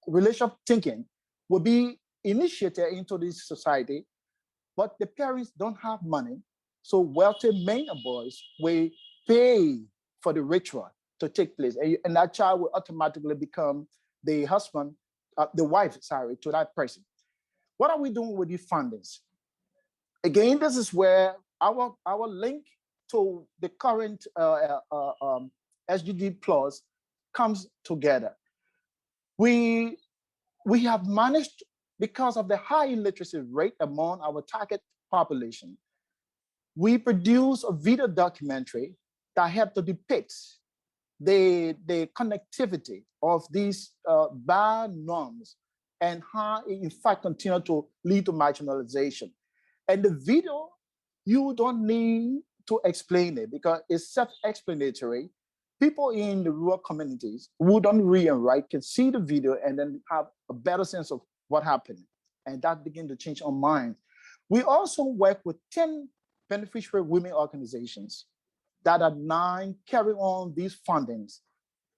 relationship thinking, will be initiated into this society, but the parents don't have money. So wealthy men and boys will pay for the ritual to take place. And that child will automatically become the husband, the wife, sorry, to that person. What are we doing with these fundings? Again, this is where our link to the current SDG Plus comes together. We have managed, because of the high illiteracy rate among our target population, we produce a video documentary that helped to depict the connectivity of these bad norms and how it in fact continue to lead to marginalization. And the video, you don't need to explain it because it's self-explanatory. People in the rural communities who don't read and write can see the video and then have a better sense of what happened. And that begins to change our minds. We also work with 10 beneficiary women organizations that are now carrying on these fundings.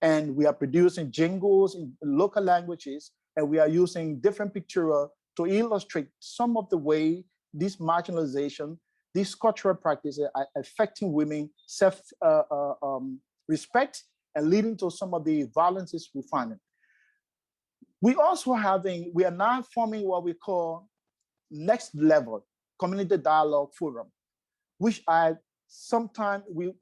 And we are producing jingles in local languages, and we are using different pictures to illustrate some of the way this marginalization, these cultural practices are affecting women self-respect and leading to some of the violences we find. We are now forming what we call next level community dialogue forum, which are sometimes we're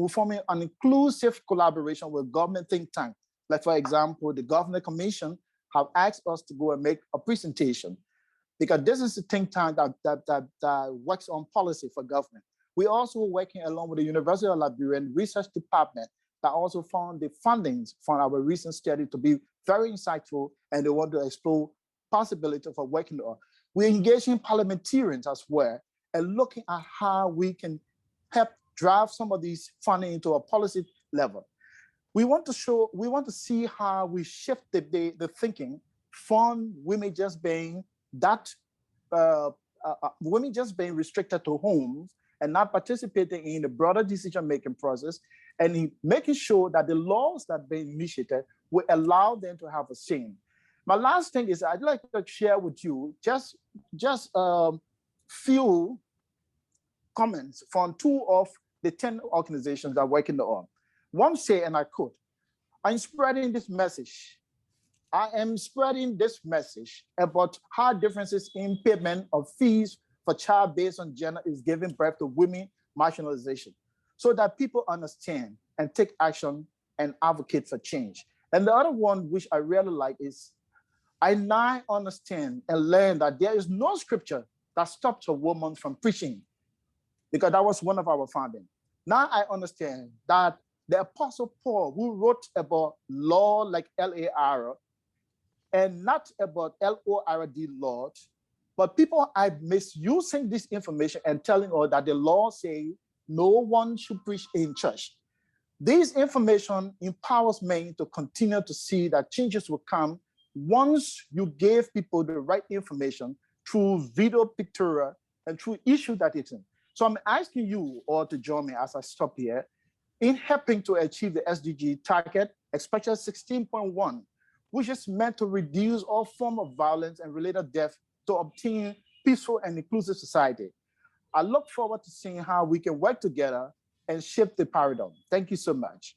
forming an inclusive collaboration with government think tank. Like for example, the Government Commission have asked us to go and make a presentation because this is a think tank that works on policy for government. We're also working along with the University of Liberia Research Department that also found the fundings from our recent study to be very insightful, and they want to explore possibility for working on. We're engaging parliamentarians as well and looking at how we can help drive some of these funding into a policy level. We want to see how we shift the thinking from women just being restricted to homes and not participating in the broader decision-making process, and in making sure that the laws that being initiated will allow them to have a say. My last thing is I'd like to share with you just few comments from 2 of the 10 organizations that are working on. One say, and I quote, I'm spreading this message. I am spreading this message about how differences in payment of fees for child based on gender is giving birth to women marginalization, so that people understand and take action and advocate for change. And the other one, which I really like, is I now understand and learn that there is no scripture that stops a woman from preaching, because that was one of our founding. Now I understand that the Apostle Paul, who wrote about law like L-A-R, and not about L-O-R-D, Lord, but people are misusing this information and telling us that the law says no one should preach in church. This information empowers me to continue to see that changes will come once you give people the right information through video, pictorial, and through issue that it's in. So I'm asking you all to join me as I stop here in helping to achieve the SDG target, especially 16.1, which is meant to reduce all form of violence and related death to obtain peaceful and inclusive society. I look forward to seeing how we can work together and shift the paradigm. Thank you so much.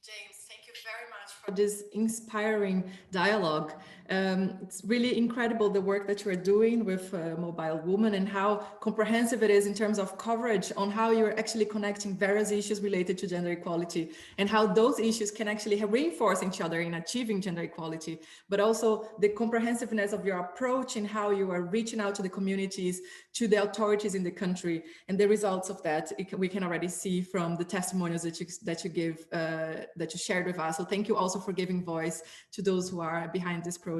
James, thank you very much for this inspiring dialogue. It's really incredible the work that you are doing with Mobile Woman and how comprehensive it is in terms of coverage on how you're actually connecting various issues related to gender equality and how those issues can actually reinforce each other in achieving gender equality, but also the comprehensiveness of your approach and how you are reaching out to the communities, to the authorities in the country, and the results of that we can already see from the testimonials that you shared with us. So thank you also for giving voice to those who are behind this project.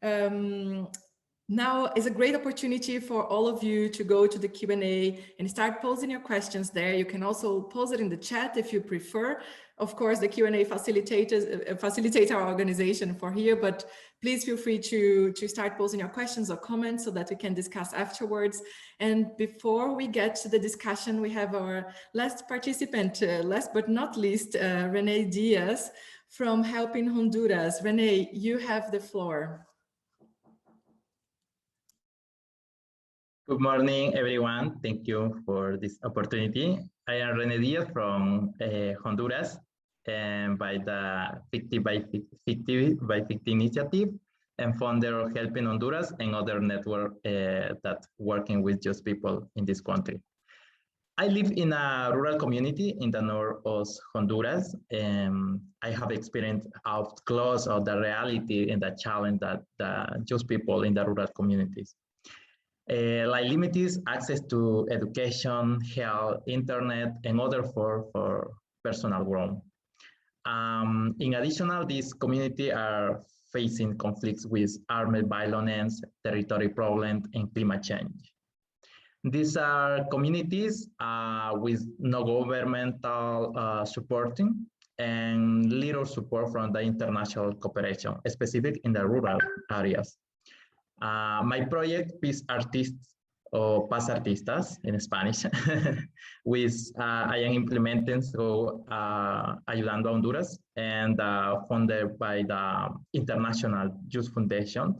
Now is a great opportunity for all of you to go to the Q&A and start posing your questions there. You can also pose it in the chat if you prefer. Of course, the Q&A facilitates our organization for here, but please feel free to start posing your questions or comments so that we can discuss afterwards. And before we get to the discussion, we have our last participant, last but not least, Renee Diaz from Helping Honduras. Renee, you have the floor. Good morning, everyone. Thank you for this opportunity. I am Renee Diaz from Honduras, and by the 50 by 50 initiative, and founder of Helping Honduras and other network that working with just people in this country. I live in a rural community in the north of Honduras, and I have experienced up close of the reality and the challenge that just people in the rural communities. Like limited access to education, health, internet, and other for personal growth. In addition, these communities are facing conflicts with armed violence, territory problems, and climate change. These are communities with no governmental supporting and little support from the international cooperation, specific in the rural areas. My project, Peace Artists, or Paz Artistas in Spanish, which I am implementing through Ayudando a Honduras and funded by the International Youth Foundation.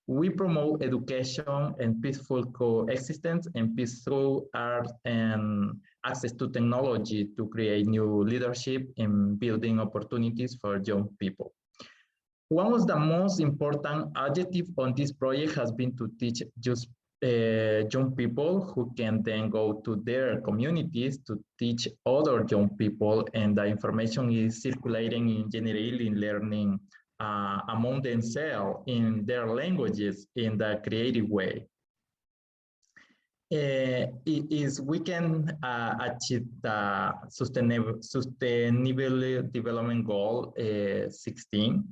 We promote education and peaceful coexistence and peace through art and access to technology to create new leadership and building opportunities for young people. One of the most important objectives on this project has been to teach just young people who can then go to their communities to teach other young people, and the information is circulating in generally learning among themselves in their languages in the creative way. We can achieve the Sustainable Development Goal 16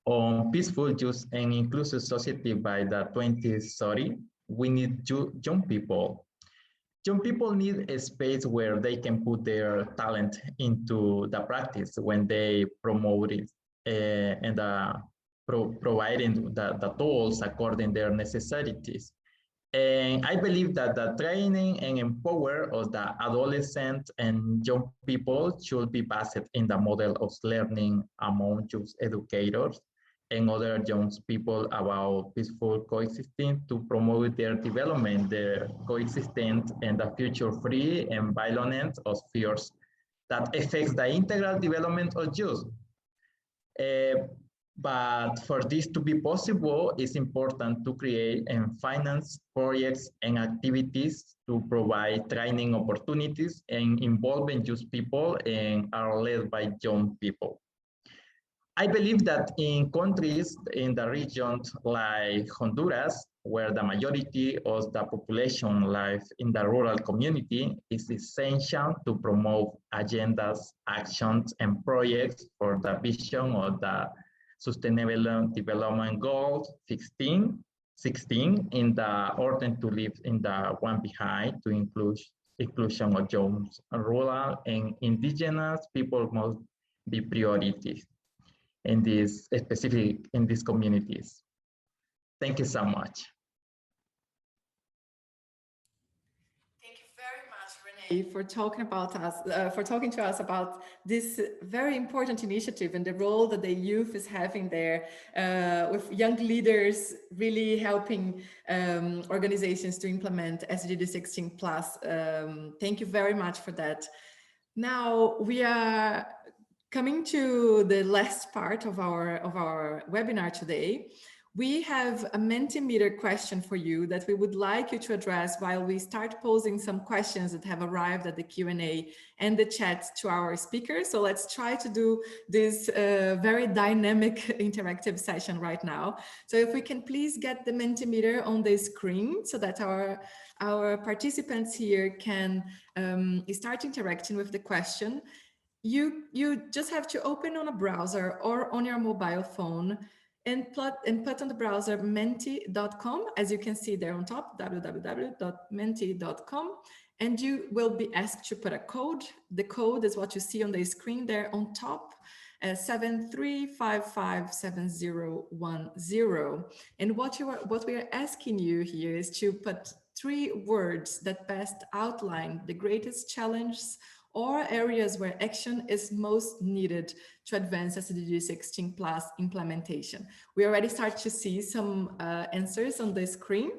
on peaceful, just, and inclusive society by the 2030, we need young people. Young people need a space where they can put their talent into the practice when they promote it and providing the tools according to their necessities. And I believe that the training and empower of the adolescents and young people should be based in the model of learning among youth educators and other young people about peaceful coexisting to promote their development, their coexistence, and the future free and violent of fears that affects the integral development of youth. But for this to be possible, it's important to create and finance projects and activities to provide training opportunities and involving youth people and are led by young people. I believe that in countries in the regions like Honduras, where the majority of the population lives in the rural community, it's essential to promote agendas, actions, and projects for the vision of the Sustainable Development Goals 16 in the order to live in the one behind to inclusion of young, rural, and indigenous people must be priorities in these communities. Thank you so much. Thank you very much, Renee, for talking to us about this very important initiative and the role that the youth is having there with young leaders really helping organizations to implement SDG16 plus. Thank you very much for that. Now we are coming to the last part of our webinar today. We have a Multimeter question for you that we would like you to address while we start posing some questions that have arrived at the Q&A and the chat to our speakers. So let's try to do this very dynamic interactive session right now. So if we can please get the Multimeter on the screen so that our participants here can start interacting with the question. You just have to open on a browser or on your mobile phone and put on the browser menti.com, as you can see there on top, www.menti.com, and you will be asked to put a code. The code is what you see on the screen there on top, 73557010. And what we are asking you here is to put 3 words that best outline the greatest challenges or areas where action is most needed to advance SDG16 plus implementation. We already start to see some answers on the screen.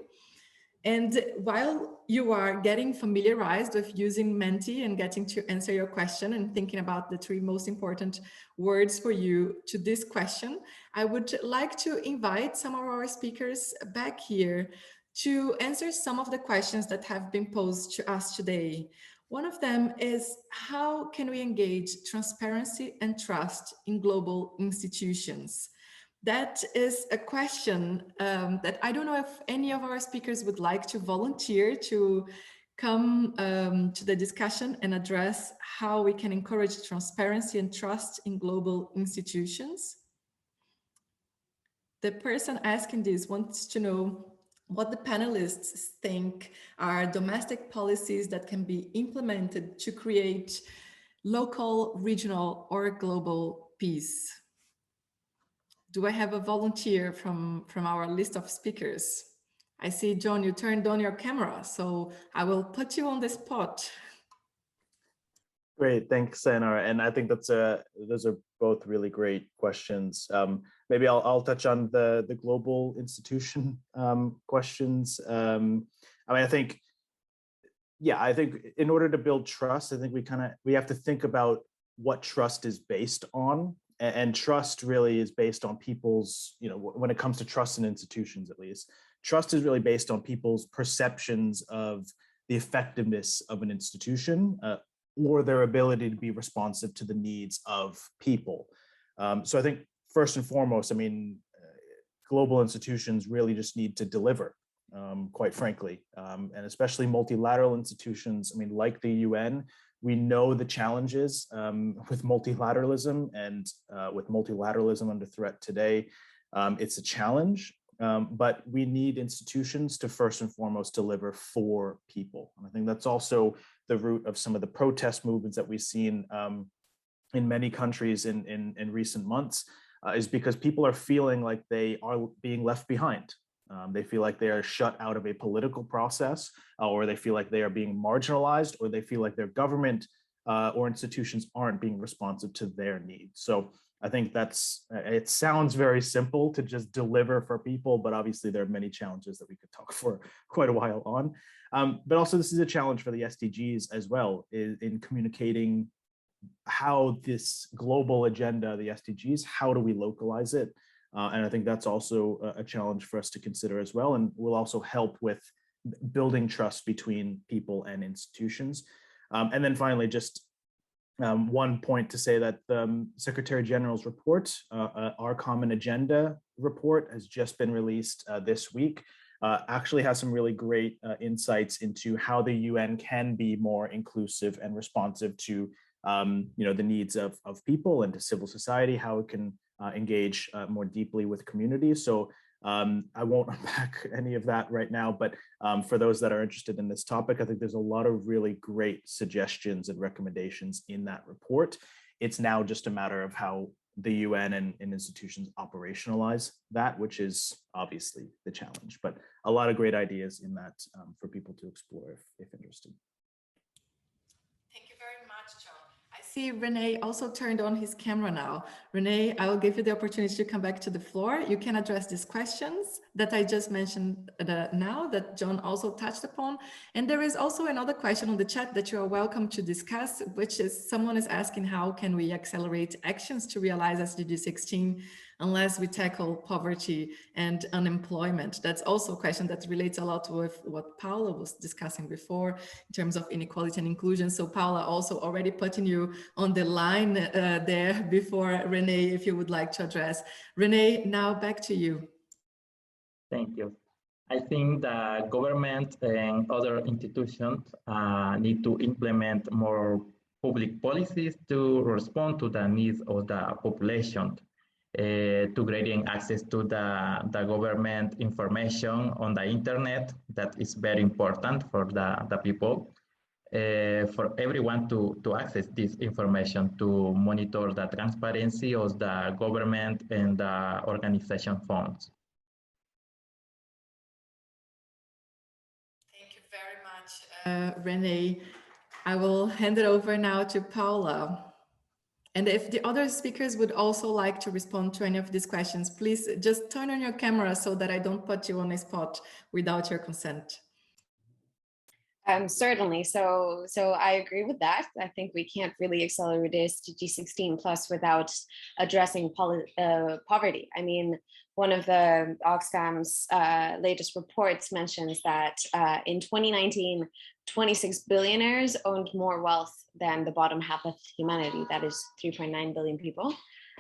And while you are getting familiarized with using Menti and getting to answer your question and thinking about the 3 most important words for you to this question, I would like to invite some of our speakers back here to answer some of the questions that have been posed to us today. One of them is, how can we engage transparency and trust in global institutions? That is a question that I don't know if any of our speakers would like to volunteer to come to the discussion and address how we can encourage transparency and trust in global institutions. The person asking this wants to know what the panelists think are domestic policies that can be implemented to create local, regional, or global peace. Do I have a volunteer from our list of speakers? I see, John, you turned on your camera, so I will put you on the spot. Great, thanks, Sayonara. And I think those are both really great questions. Maybe I'll touch on the global institution questions. I mean, I think in order to build trust, I think we have to think about what trust is based on, and trust really is based on people's, when it comes to trust in institutions, at least, trust is really based on people's perceptions of the effectiveness of an institution, or their ability to be responsive to the needs of people. So I think first and foremost, I mean, global institutions really just need to deliver, quite frankly, and especially multilateral institutions. I mean, like the UN, We know the challenges with multilateralism, and with multilateralism under threat today, it's a challenge, but we need institutions to first and foremost deliver for people. And I think that's also the root of some of the protest movements that we've seen in many countries in recent months, is because people are feeling like they are being left behind. They feel like they are shut out of a political process, or they feel like they are being marginalized, or they feel like their government or institutions aren't being responsive to their needs. So I think it sounds very simple to just deliver for people, but obviously there are many challenges that we could talk for quite a while on. But also this is a challenge for the SDGs as well, in communicating how this global agenda, the SDGs, how do we localize it? And I think that's also a challenge for us to consider as well, and will also help with building trust between people and institutions. And then finally, just one point to say that the Secretary General's report, our Common Agenda report, has just been released this week. Actually has some really great insights into how the UN can be more inclusive and responsive to the needs of people and to civil society, how it can engage more deeply with communities. So I won't unpack any of that right now, but for those that are interested in this topic, I think there's a lot of really great suggestions and recommendations in that report. It's now just a matter of how the UN and institutions operationalize that, which is obviously the challenge, but a lot of great ideas in that for people to explore if interested. Thank you very much, John. I see Renee also turned on his camera now. Renee, I will give you the opportunity to come back to the floor. You can address these questions that I just mentioned now, that John also touched upon. And there is also another question on the chat that you are welcome to discuss, which is someone is asking, how can we accelerate actions to realize SDG 16 unless we tackle poverty and unemployment? That's also a question that relates a lot with what Paula was discussing before in terms of inequality and inclusion. So Paula, also already putting you on the line there before Renee, if you would like to address. Renee, now back to you. Thank you. I think the government and other institutions need to implement more public policies to respond to the needs of the population. To grading access to the government information on the internet, that is very important for the people, for everyone to access this information, to monitor the transparency of the government and the organization funds. Thank you very much, Renee. I will hand it over now to Paula. And if the other speakers would also like to respond to any of these questions, please just turn on your camera so that I don't put you on a spot without your consent. Certainly. So I agree with that. I think we can't really accelerate SDG 16 plus without addressing poverty. I mean, one of the Oxfam's latest reports mentions that in 2019, 26 billionaires owned more wealth than the bottom half of humanity. That is 3.9 billion people.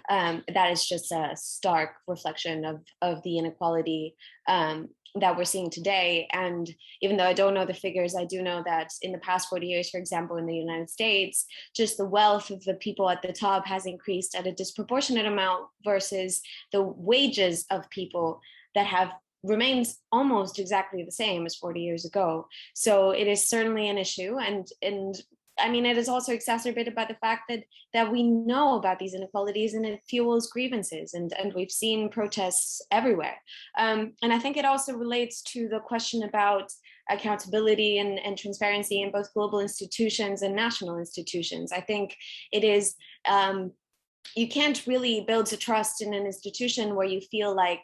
That is just a stark reflection of the inequality that we're seeing today. And even though I don't know the figures, I do know that in the past 40 years, for example, in the United States, just the wealth of the people at the top has increased at a disproportionate amount versus the wages of people that have remains almost exactly the same as 40 years ago. So it is certainly an issue. And I mean, it is also exacerbated by the fact that we know about these inequalities and it fuels grievances, and we've seen protests everywhere. And I think it also relates to the question about accountability and transparency in both global institutions and national institutions. I think it is, you can't really build a trust in an institution where you feel like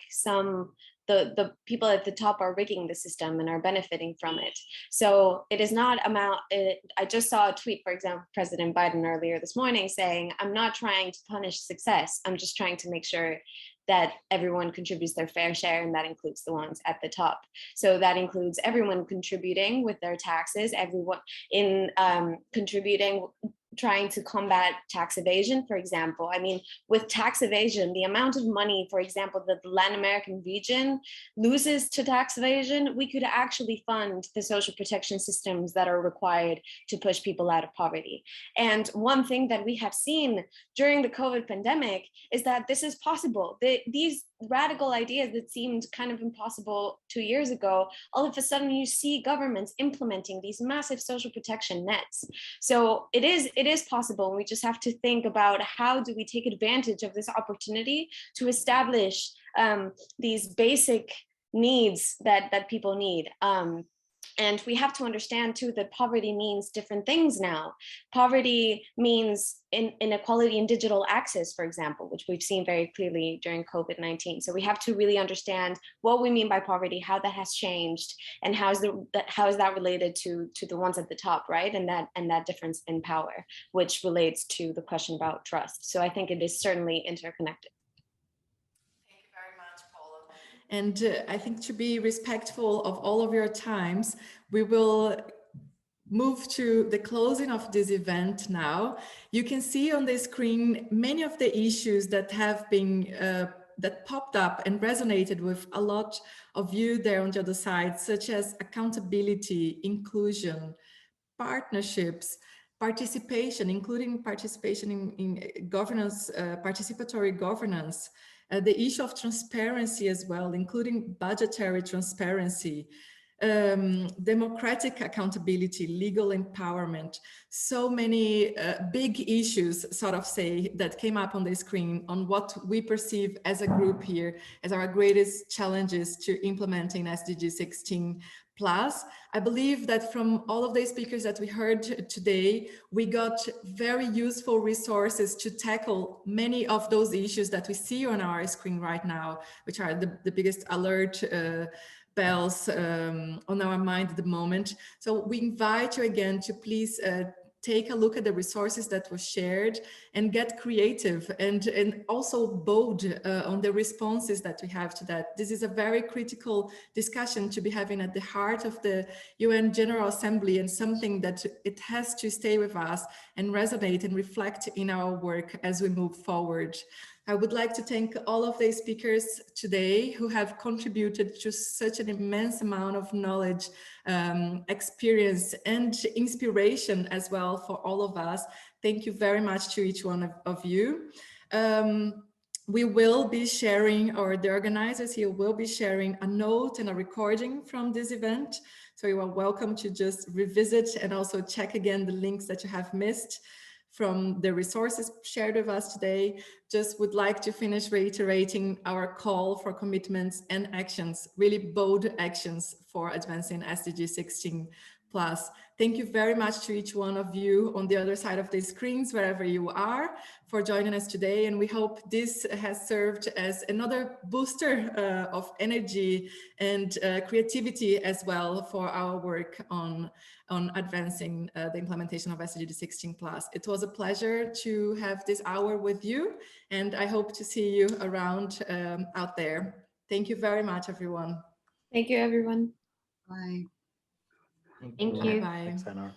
the people at the top are rigging the system and are benefiting from it. So it is not I just saw a tweet, for example, President Biden earlier this morning saying, I'm not trying to punish success. I'm just trying to make sure that everyone contributes their fair share, and that includes the ones at the top. So that includes everyone contributing with their taxes, everyone in contributing trying to combat tax evasion, for example. I mean, with tax evasion, the amount of money, for example, that the Latin American region loses to tax evasion, we could actually fund the social protection systems that are required to push people out of poverty. And one thing that we have seen during the COVID pandemic is that this is possible. These radical ideas that seemed kind of impossible 2 years ago, all of a sudden you see governments implementing these massive social protection nets. So it is possible. We just have to think about how do we take advantage of this opportunity to establish these basic needs that people need. And we have to understand too that poverty means different things now. Poverty means inequality in digital access, for example, which we've seen very clearly during COVID-19. So we have to really understand what we mean by poverty, how that has changed, and how is that related to the ones at the top, right? And that difference in power, which relates to the question about trust. So I think it is certainly interconnected. And I think to be respectful of all of your times, we will move to the closing of this event now. You can see on the screen many of the issues that have been that popped up and resonated with a lot of you there on the other side, such as accountability, inclusion, partnerships, participation, including participation in governance, participatory governance, the issue of transparency as well, including budgetary transparency, democratic accountability, legal empowerment, so many big issues, sort of say, that came up on the screen on what we perceive as a group here as our greatest challenges to implementing SDG 16 plus. I believe that from all of the speakers that we heard today, we got very useful resources to tackle many of those issues that we see on our screen right now, which are the biggest alert bells on our mind at the moment. So we invite you again to please take a look at the resources that were shared and get creative and also bold on the responses that we have to that. This is a very critical discussion to be having at the heart of the UN General Assembly, and something that it has to stay with us and resonate and reflect in our work as we move forward. I would like to thank all of the speakers today who have contributed to such an immense amount of knowledge, experience, and inspiration as well for all of us. Thank you very much to each one of you. We will be sharing, or the organizers here will be sharing, a note and a recording from this event. So you are welcome to just revisit and also check again the links that you have missed from the resources shared with us today. Just would like to finish reiterating our call for commitments and actions, really bold actions for advancing SDG 16 plus. Thank you very much to each one of you on the other side of the screens, wherever you are, for joining us today. And we hope this has served as another booster of energy and creativity as well for our work on advancing the implementation of SDG 16 plus. It was a pleasure to have this hour with you, and I hope to see you around out there. Thank you very much, everyone. Thank you, everyone. Bye. Thank you. Bye. Thanks, Anna.